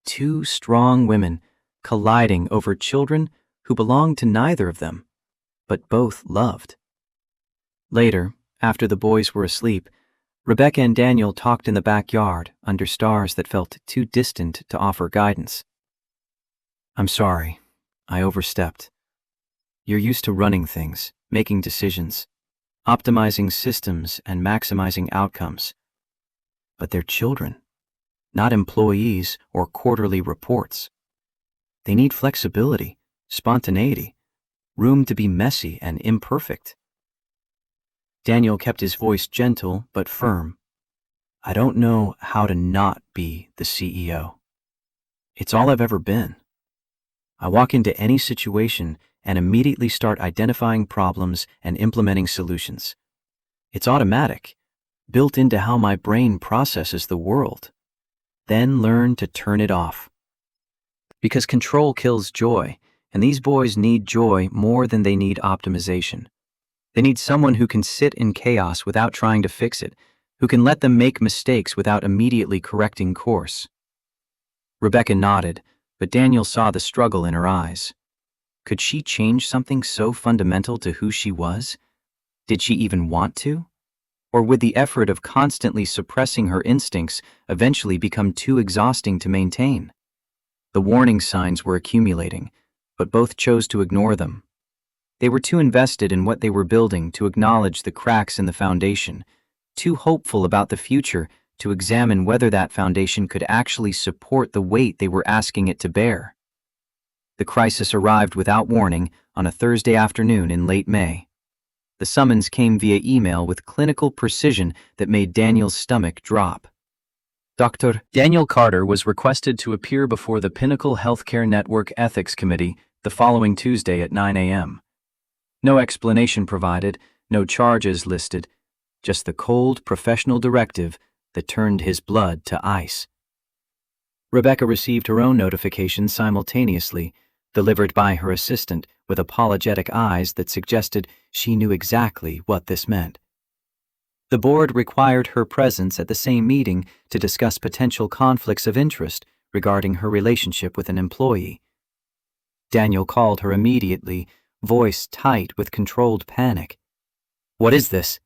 Two strong women colliding over children who belonged to neither of them, but both loved. Later, after the boys were asleep, Rebecca and Daniel talked in the backyard under stars that felt too distant to offer guidance. I'm sorry, I overstepped. You're used to running things, making decisions, optimizing systems and maximizing outcomes. But they're children, not employees or quarterly reports. They need flexibility, spontaneity, room to be messy and imperfect. Daniel kept his voice gentle but firm. I don't know how to not be the CEO. It's all I've ever been. I walk into any situation and immediately start identifying problems and implementing solutions. It's automatic, built into how my brain processes the world. Then learn to turn it off. Because control kills joy, and these boys need joy more than they need optimization. They need someone who can sit in chaos without trying to fix it, who can let them make mistakes without immediately correcting course. Rebecca nodded, but Daniel saw the struggle in her eyes. Could she change something so fundamental to who she was? Did she even want to? Or would the effort of constantly suppressing her instincts eventually become too exhausting to maintain? The warning signs were accumulating, but both chose to ignore them. They were too invested in what they were building to acknowledge the cracks in the foundation, too hopeful about the future to examine whether that foundation could actually support the weight they were asking it to bear. The crisis arrived without warning on a Thursday afternoon in late May. The summons came via email with clinical precision that made Daniel's stomach drop. Dr. Daniel Carter was requested to appear before the Pinnacle Healthcare Network Ethics Committee the following Tuesday at 9 a.m. No explanation provided, no charges listed, just the cold professional directive that turned his blood to ice. Rebecca received her own notification simultaneously, delivered by her assistant with apologetic eyes that suggested she knew exactly what this meant. The board required her presence at the same meeting to discuss potential conflicts of interest regarding her relationship with an employee. Daniel called her immediately, voice tight with controlled panic. What is this?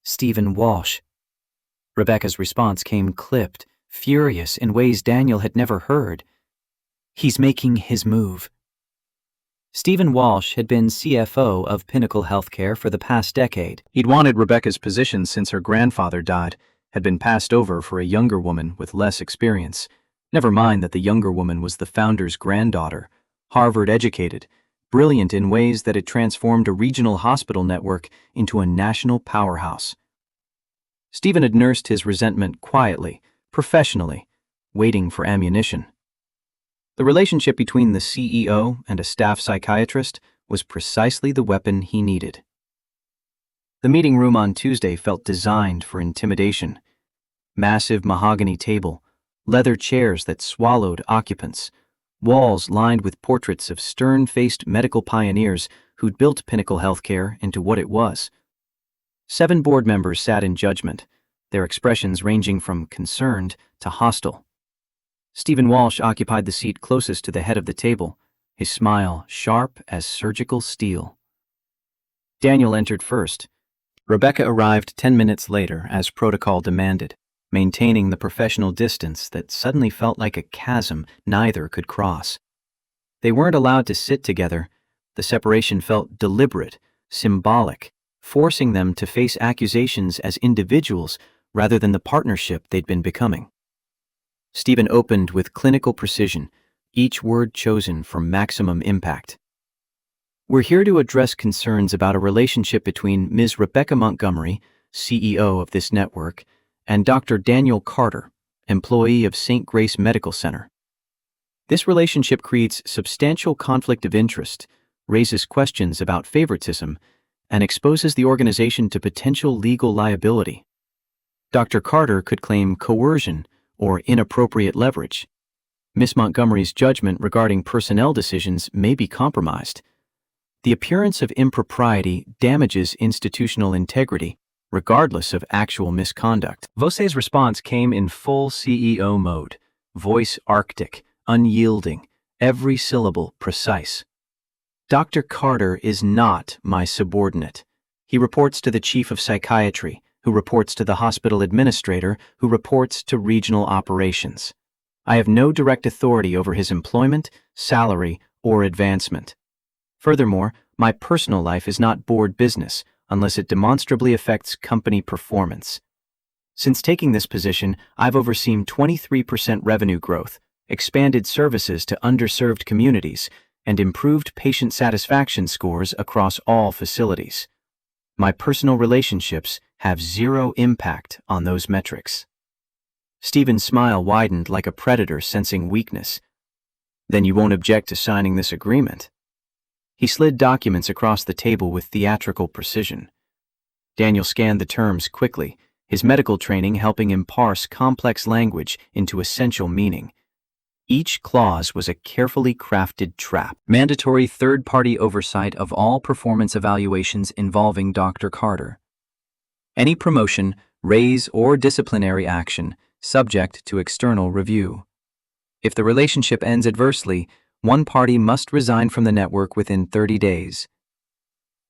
Stephen Walsh. Rebecca's response came clipped, furious in ways Daniel had never heard. He's making his move. Stephen Walsh had been CFO of Pinnacle Healthcare for the past decade. He'd wanted Rebecca's position since her grandfather died, had been passed over for a younger woman with less experience. Never mind that the younger woman was the founder's granddaughter, Harvard-educated, brilliant in ways that had transformed a regional hospital network into a national powerhouse. Stephen had nursed his resentment quietly, professionally, waiting for ammunition. The relationship between the CEO and a staff psychiatrist was precisely the weapon he needed. The meeting room on Tuesday felt designed for intimidation. Massive mahogany table, leather chairs that swallowed occupants, walls lined with portraits of stern-faced medical pioneers who'd built Pinnacle Healthcare into what it was. 7 board members sat in judgment, their expressions ranging from concerned to hostile. Stephen Walsh occupied the seat closest to the head of the table, his smile sharp as surgical steel. Daniel entered first. Rebecca arrived 10 minutes later, as protocol demanded, maintaining the professional distance that suddenly felt like a chasm neither could cross. They weren't allowed to sit together. The separation felt deliberate, symbolic, forcing them to face accusations as individuals rather than the partnership they'd been becoming. Stephen opened with clinical precision, each word chosen for maximum impact. We're here to address concerns about a relationship between Ms. Rebecca Montgomery, CEO of this network, and Dr. Daniel Carter, employee of St. Grace Medical Center. This relationship creates substantial conflict of interest, raises questions about favoritism, and exposes the organization to potential legal liability. Dr. Carter could claim coercion or inappropriate leverage. Ms. Montgomery's judgment regarding personnel decisions may be compromised. The appearance of impropriety damages institutional integrity, regardless of actual misconduct. Voce's response came in full CEO mode, voice arctic, unyielding, every syllable precise. Dr. Carter is not my subordinate. He reports to the chief of psychiatry, who reports to the hospital administrator, who reports to regional operations. I have no direct authority over his employment, salary, or advancement. Furthermore, my personal life is not board business unless it demonstrably affects company performance. Since taking this position, I've overseen 23% revenue growth, expanded services to underserved communities, and improved patient satisfaction scores across all facilities. My personal relationships have zero impact on those metrics. Stephen's smile widened like a predator sensing weakness. Then you won't object to signing this agreement? He slid documents across the table with theatrical precision. Daniel scanned the terms quickly, his medical training helping him parse complex language into essential meaning. Each clause was a carefully crafted trap. Mandatory third-party oversight of all performance evaluations involving Dr. Carter. Any promotion, raise, or disciplinary action subject to external review. If the relationship ends adversely, one party must resign from the network within 30 days.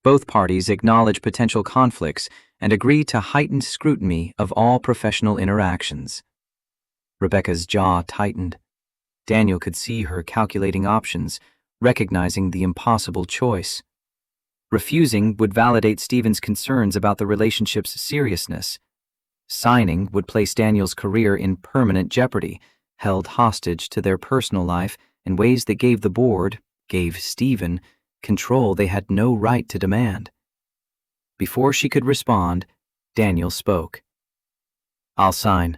Both parties acknowledge potential conflicts and agree to heightened scrutiny of all professional interactions. Rebecca's jaw tightened. Daniel could see her calculating options, recognizing the impossible choice. Refusing would validate Stephen's concerns about the relationship's seriousness. Signing would place Daniel's career in permanent jeopardy, held hostage to their personal life in ways that gave the board, gave Stephen, control they had no right to demand. Before she could respond, Daniel spoke. I'll sign.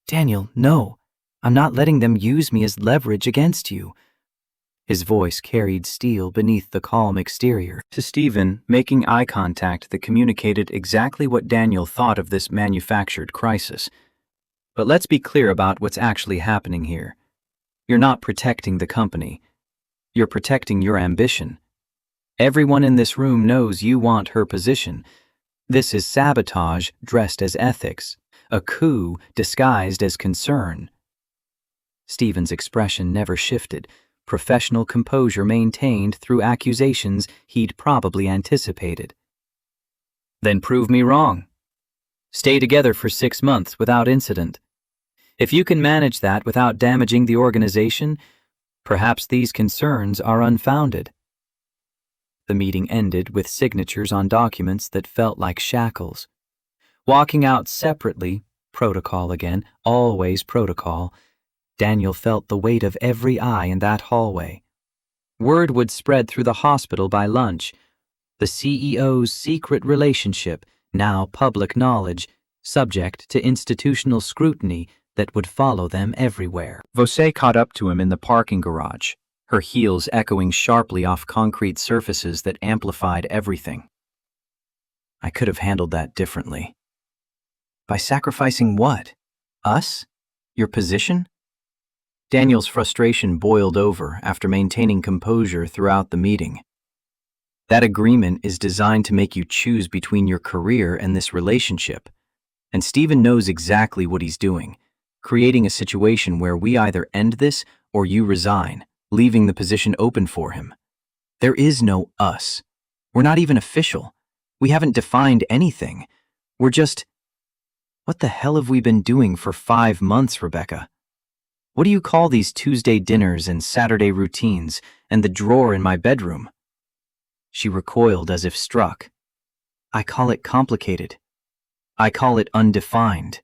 Daniel, no. I'm not letting them use me as leverage against you. His voice carried steel beneath the calm exterior. To Stephen, making eye contact that communicated exactly what Daniel thought of this manufactured crisis. But let's be clear about what's actually happening here. You're not protecting the company. You're protecting your ambition. Everyone in this room knows you want her position. This is sabotage dressed as ethics, a coup disguised as concern. Stephen's expression never shifted, professional composure maintained through accusations he'd probably anticipated. Then prove me wrong. Stay together for 6 months without incident. If you can manage that without damaging the organization, perhaps these concerns are unfounded. The meeting ended with signatures on documents that felt like shackles. Walking out separately, protocol again, always protocol, Daniel felt the weight of every eye in that hallway. Word would spread through the hospital by lunch. The CEO's secret relationship, now public knowledge, subject to institutional scrutiny that would follow them everywhere. Vosé caught up to him in the parking garage, her heels echoing sharply off concrete surfaces that amplified everything. I could have handled that differently. By sacrificing what? Us? Your position? Daniel's frustration boiled over after maintaining composure throughout the meeting. That agreement is designed to make you choose between your career and this relationship. And Stephen knows exactly what he's doing, creating a situation where we either end this or you resign, leaving the position open for him. There is no us. We're not even official. We haven't defined anything. We're just... What the hell have we been doing for 5 months, Rebecca? What do you call these Tuesday dinners and Saturday routines and the drawer in my bedroom? She recoiled as if struck. I call it complicated. I call it undefined.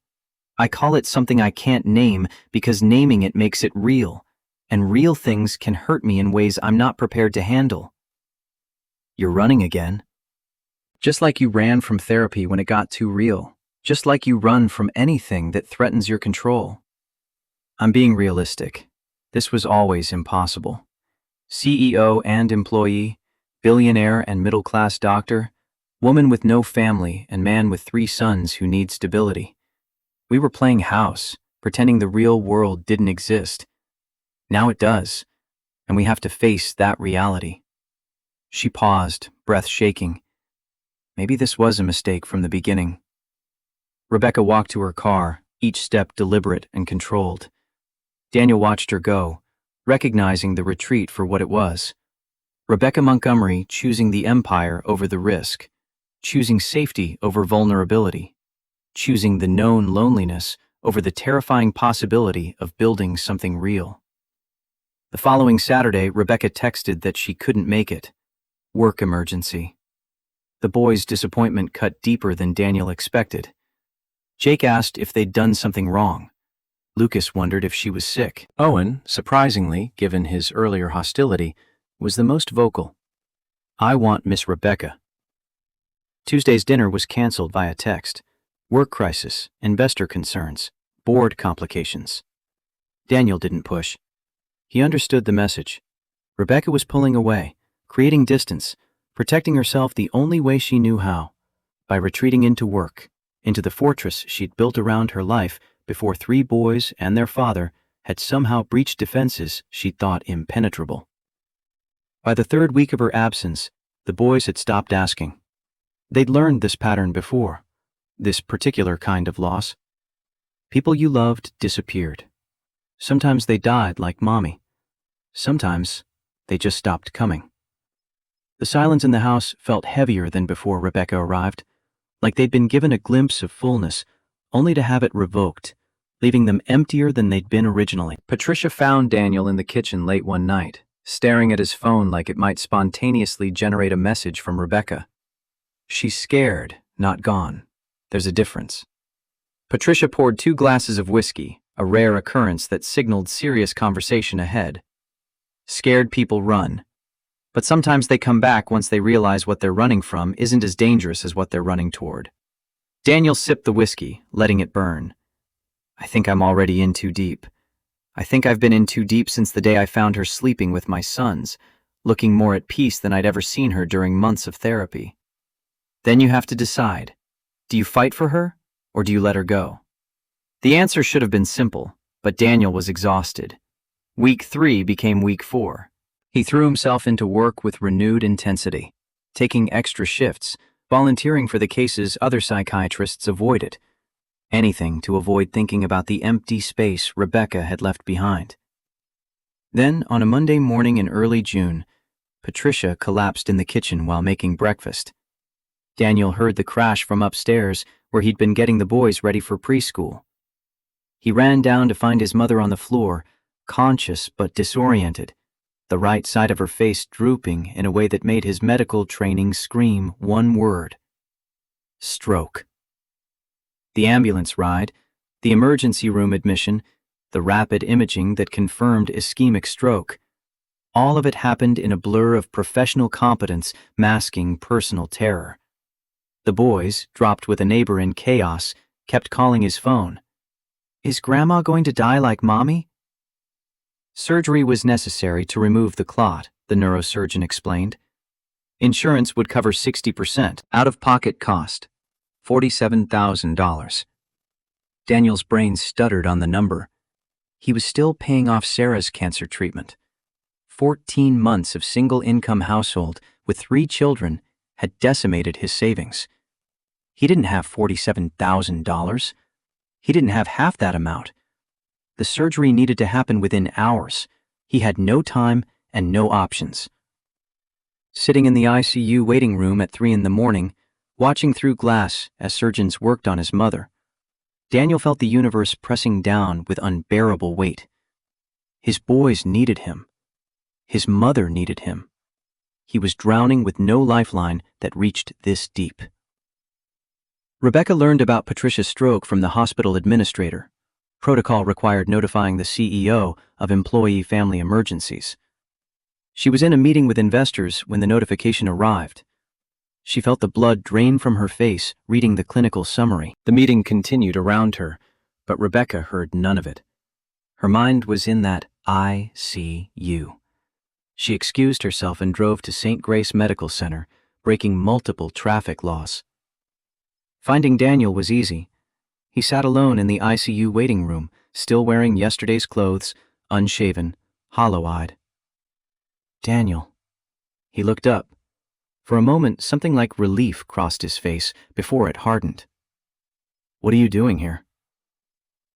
I call it something I can't name because naming it makes it real, and real things can hurt me in ways I'm not prepared to handle. You're running again. Just like you ran from therapy when it got too real. Just like you run from anything that threatens your control. I'm being realistic. This was always impossible. CEO and employee, billionaire and middle-class doctor, woman with no family and man with 3 sons who need stability. We were playing house, pretending the real world didn't exist. Now it does, and we have to face that reality. She paused, breath shaking. Maybe this was a mistake from the beginning. Rebecca walked to her car, each step deliberate and controlled. Daniel watched her go, recognizing the retreat for what it was. Rebecca Montgomery choosing the empire over the risk, choosing safety over vulnerability, choosing the known loneliness over the terrifying possibility of building something real. The following Saturday, Rebecca texted that she couldn't make it. Work emergency. The boys' disappointment cut deeper than Daniel expected. Jake asked if they'd done something wrong. Lucas wondered if she was sick. Owen, surprisingly, given his earlier hostility, was the most vocal. I want Miss Rebecca. Tuesday's dinner was canceled via text. Work crisis, investor concerns, board complications. Daniel didn't push. He understood the message. Rebecca was pulling away, creating distance, protecting herself the only way she knew how, by retreating into work, into the fortress she'd built around her life before 3 boys and their father had somehow breached defenses she'd thought impenetrable. By the 3rd week of her absence, the boys had stopped asking. They'd learned this pattern before, this particular kind of loss. People you loved disappeared. Sometimes they died like Mommy. Sometimes they just stopped coming. The silence in the house felt heavier than before Rebecca arrived, like they'd been given a glimpse of fullness, only to have it revoked, leaving them emptier than they'd been originally. Patricia found Daniel in the kitchen late one night, staring at his phone like it might spontaneously generate a message from Rebecca. She's scared, not gone. There's a difference. Patricia poured 2 glasses of whiskey, a rare occurrence that signaled serious conversation ahead. Scared people run. But sometimes they come back once they realize what they're running from isn't as dangerous as what they're running toward. Daniel sipped the whiskey, letting it burn. I think I'm already in too deep. I think I've been in too deep since the day I found her sleeping with my sons, looking more at peace than I'd ever seen her during months of therapy. Then you have to decide. Do you fight for her, or do you let her go? The answer should have been simple, but Daniel was exhausted. Week 3 became week 4. He threw himself into work with renewed intensity, taking extra shifts, volunteering for the cases other psychiatrists avoided. Anything to avoid thinking about the empty space Rebecca had left behind. Then, on a Monday morning in early June, Patricia collapsed in the kitchen while making breakfast. Daniel heard the crash from upstairs where he'd been getting the boys ready for preschool. He ran down to find his mother on the floor, conscious but disoriented, the right side of her face drooping in a way that made his medical training scream one word: stroke. The ambulance ride, the emergency room admission, the rapid imaging that confirmed ischemic stroke, all of it happened in a blur of professional competence masking personal terror. The boys, dropped with a neighbor in chaos, kept calling his phone. "Is Grandma going to die like Mommy?" Surgery was necessary to remove the clot, the neurosurgeon explained. Insurance would cover 60%. Out-of-pocket cost, $47,000. Daniel's brain stuttered on the number. He was still paying off Sarah's cancer treatment. 14 months of single-income household with 3 children had decimated his savings. He didn't have $47,000. He didn't have half that amount. The surgery needed to happen within hours. He had no time and no options. Sitting in the ICU waiting room at 3 a.m, watching through glass as surgeons worked on his mother, Daniel felt the universe pressing down with unbearable weight. His boys needed him. His mother needed him. He was drowning with no lifeline that reached this deep. Rebecca learned about Patricia's stroke from the hospital administrator. Protocol required notifying the CEO of employee family emergencies. She was in a meeting with investors when the notification arrived. She felt the blood drain from her face, reading the clinical summary. The meeting continued around her, but Rebecca heard none of it. Her mind was in that ICU. She excused herself and drove to St. Grace Medical Center, breaking multiple traffic laws. Finding Daniel was easy. He sat alone in the ICU waiting room, still wearing yesterday's clothes, unshaven, hollow-eyed. "Daniel." He looked up. For a moment, something like relief crossed his face before it hardened. "What are you doing here?"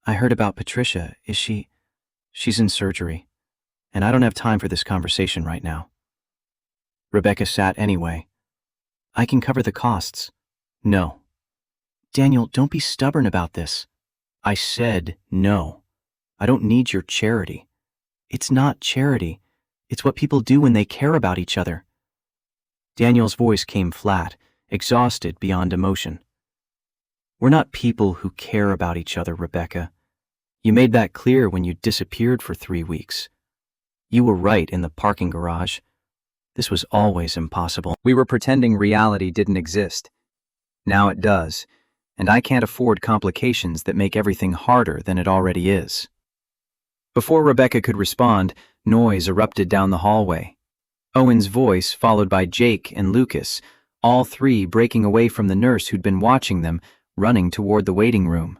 "I heard about Patricia. Is she... She's in surgery, and I don't have time for this conversation right now." Rebecca sat anyway. "I can cover the costs." "No." "Daniel, don't be stubborn about this." "I said no. I don't need your charity." "It's not charity. It's what people do when they care about each other." Daniel's voice came flat, exhausted beyond emotion. "We're not people who care about each other, Rebecca. You made that clear when you disappeared for 3 weeks. You were right in the parking garage. This was always impossible. We were pretending reality didn't exist. Now it does, and I can't afford complications that make everything harder than it already is." Before Rebecca could respond, noise erupted down the hallway. Owen's voice, followed by Jake and Lucas, all 3 breaking away from the nurse who'd been watching them, running toward the waiting room.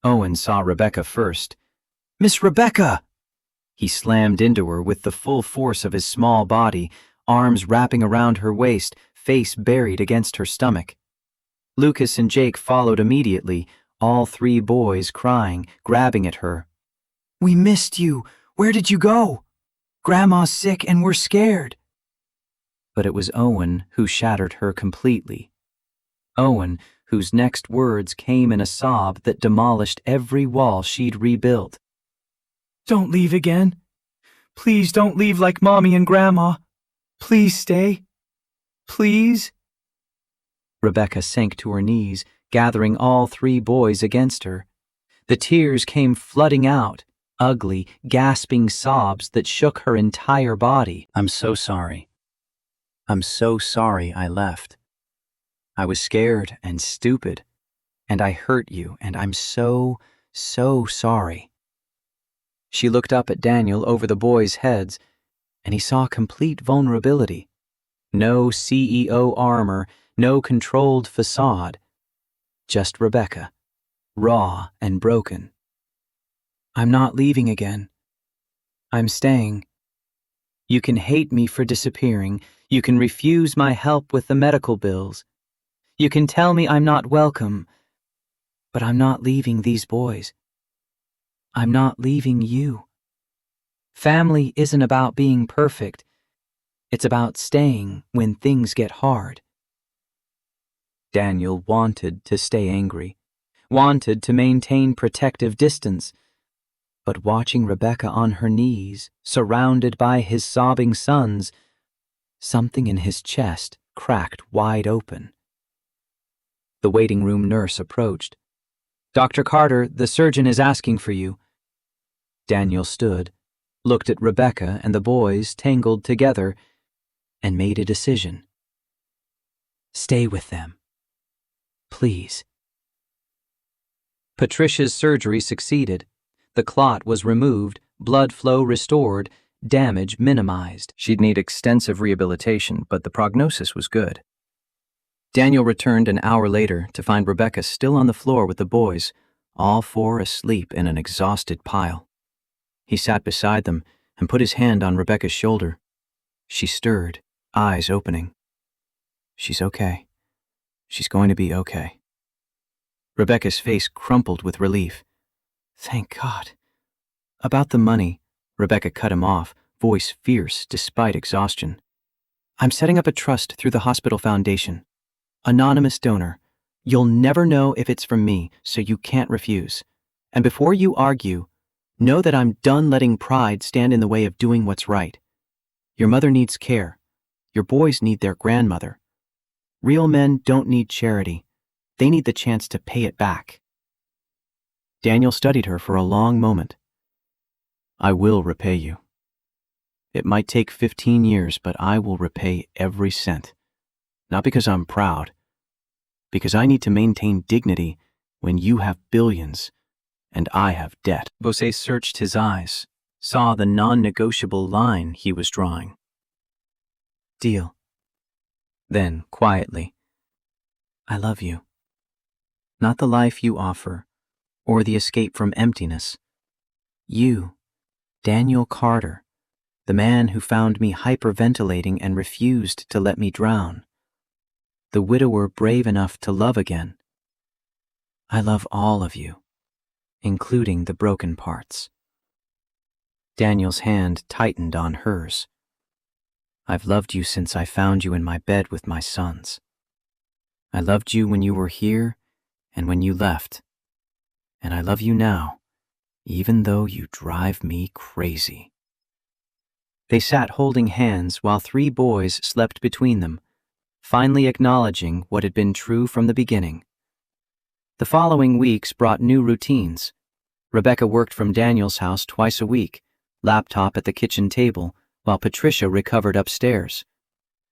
Owen saw Rebecca first. "Miss Rebecca!" He slammed into her with the full force of his small body, arms wrapping around her waist, face buried against her stomach. Lucas and Jake followed immediately, all 3 boys crying, grabbing at her. "We missed you. Where did you go? Grandma's sick and we're scared." But it was Owen who shattered her completely. Owen, whose next words came in a sob that demolished every wall she'd rebuilt. "Don't leave again. Please don't leave like Mommy and Grandma. Please stay. Please." Rebecca sank to her knees, gathering all 3 boys against her. The tears came flooding out, ugly, gasping sobs that shook her entire body. "I'm so sorry. I'm so sorry I left. I was scared and stupid, and I hurt you, and I'm so sorry." She looked up at Daniel over the boys' heads, and he saw complete vulnerability. No CEO armor, no controlled facade. Just Rebecca, raw and broken. "I'm not leaving again. I'm staying. You can hate me for disappearing. You can refuse my help with the medical bills. You can tell me I'm not welcome. But I'm not leaving these boys. I'm not leaving you. Family isn't about being perfect. It's about staying when things get hard." Daniel wanted to stay angry. wanted to maintain protective distance. But watching Rebecca on her knees, surrounded by his sobbing sons, something in his chest cracked wide open. The waiting room nurse approached. "Dr. Carter, the surgeon is asking for you." Daniel stood, looked at Rebecca and the boys tangled together, and made a decision. "Stay with them. Please." Patricia's surgery succeeded. The clot was removed, blood flow restored, damage minimized. She'd need extensive rehabilitation, but the prognosis was good. Daniel returned an hour later to find Rebecca still on the floor with the boys, all four asleep in an exhausted pile. He sat beside them and put his hand on Rebecca's shoulder. She stirred, eyes opening. "She's okay. She's going to be okay." Rebecca's face crumpled with relief. "Thank God." "About the money," Rebecca cut him off, voice fierce despite exhaustion. "I'm setting up a trust through the hospital foundation. Anonymous donor. You'll never know if it's from me, so you can't refuse. And before you argue, know that I'm done letting pride stand in the way of doing what's right. Your mother needs care. Your boys need their grandmother. Real men don't need charity. They need the chance to pay it back." Daniel studied her for a long moment. "I will repay you. It might take 15 years, but I will repay every cent. Not because I'm proud, because I need to maintain dignity when you have billions and I have debt." Bosé searched his eyes, saw the non-negotiable line he was drawing. "Deal." Then, quietly, "I love you. Not the life you offer, or the escape from emptiness. You, Daniel Carter, the man who found me hyperventilating and refused to let me drown. The widower brave enough to love again. I love all of you, including the broken parts." Daniel's hand tightened on hers. "I've loved you since I found you in my bed with my sons. I loved you when you were here and when you left. And I love you now, even though you drive me crazy." They sat holding hands while 3 boys slept between them, finally acknowledging what had been true from the beginning. The following weeks brought new routines. Rebecca worked from Daniel's house twice a week, laptop at the kitchen table, while Patricia recovered upstairs.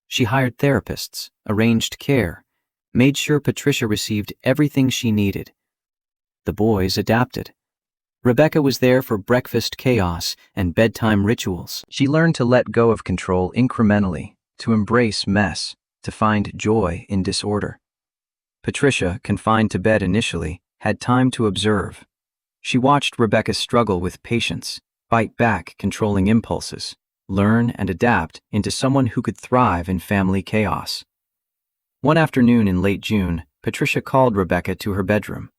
She hired therapists, arranged care, made sure Patricia received everything she needed. The boys adapted. Rebecca was there for breakfast chaos and bedtime rituals. She learned to let go of control incrementally, to embrace mess, to find joy in disorder. Patricia, confined to bed initially, had time to observe. She watched Rebecca struggle with patience, fight back controlling impulses, learn and adapt into someone who could thrive in family chaos. One afternoon in late June, Patricia called Rebecca to her bedroom.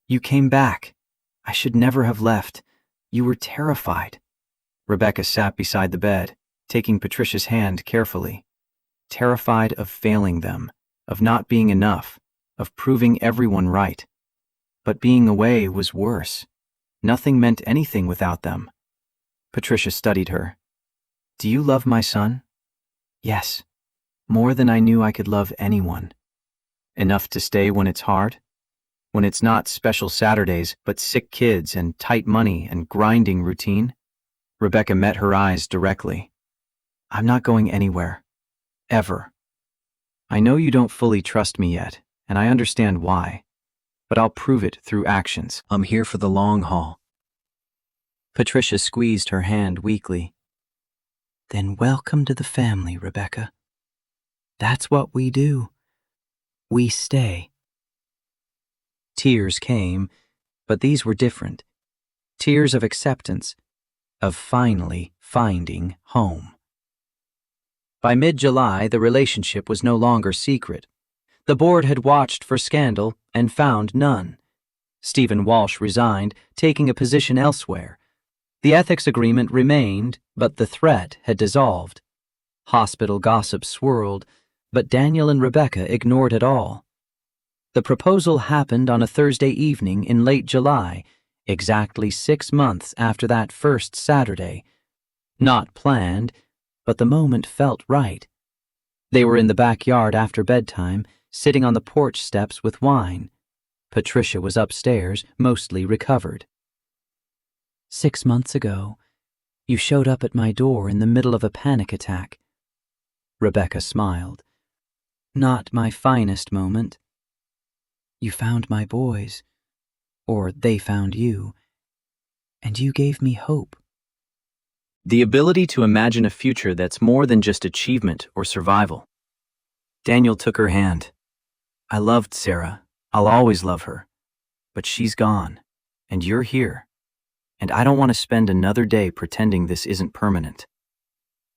"You came back. I should never have left. You were terrified." Rebecca sat beside the bed, taking Patricia's hand carefully. Terrified of failing them, of not being enough, of proving everyone right. But being away was worse. Nothing meant anything without them. Patricia studied her. "Do you love my son?" "Yes. More than I knew I could love anyone." "Enough to stay when it's hard? When it's not special Saturdays, but sick kids and tight money and grinding routine?" Rebecca met her eyes directly. "I'm not going anywhere. Ever. I know you don't fully trust me yet, and I understand why. But I'll prove it through actions. I'm here for the long haul." Patricia squeezed her hand weakly. "Then welcome to the family, Rebecca. That's what we do. We stay." Tears came, but these were different. Tears of acceptance, of finally finding home. By mid-July, the relationship was no longer secret. The board had watched for scandal and found none. Stephen Walsh resigned, taking a position elsewhere. The ethics agreement remained, but the threat had dissolved. Hospital gossip swirled, but Daniel and Rebecca ignored it all. The proposal happened on a Thursday evening in late July, exactly 6 months after that first Saturday. Not planned, but the moment felt right. They were in the backyard after bedtime, sitting on the porch steps with wine. Patricia was upstairs, mostly recovered. 6 months ago, you showed up at my door in the middle of a panic attack. Rebecca smiled. Not my finest moment. You found my boys, or they found you, and you gave me hope. The ability to imagine a future that's more than just achievement or survival. Daniel took her hand. I loved Sarah. I'll always love her. But she's gone, and you're here. And I don't want to spend another day pretending this isn't permanent.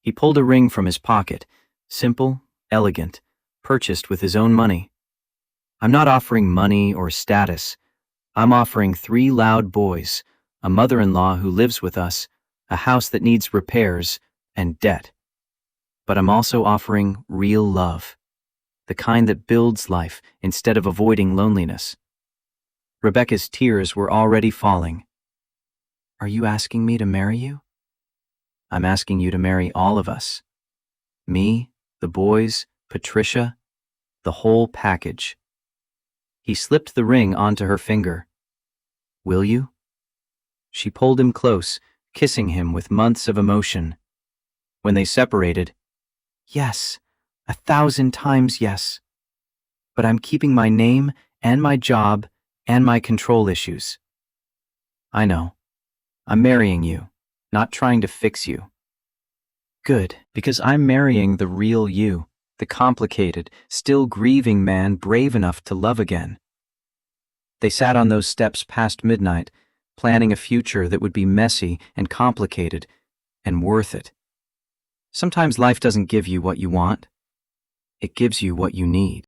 He pulled a ring from his pocket, simple, elegant, purchased with his own money. I'm not offering money or status. I'm offering 3 loud boys, a mother-in-law who lives with us, a house that needs repairs, and debt. But I'm also offering real love, the kind that builds life instead of avoiding loneliness. Rebecca's tears were already falling. Are you asking me to marry you? I'm asking you to marry all of us. Me, the boys, Patricia, the whole package. He slipped the ring onto her finger. Will you? She pulled him close, kissing him with months of emotion. When they separated, yes, 1,000 times yes. But I'm keeping my name and my job and my control issues. I know. I'm marrying you, not trying to fix you. Good, because I'm marrying the real you. The complicated, still grieving man brave enough to love again. They sat on those steps past midnight, planning a future that would be messy and complicated and worth it. Sometimes life doesn't give you what you want. It gives you what you need.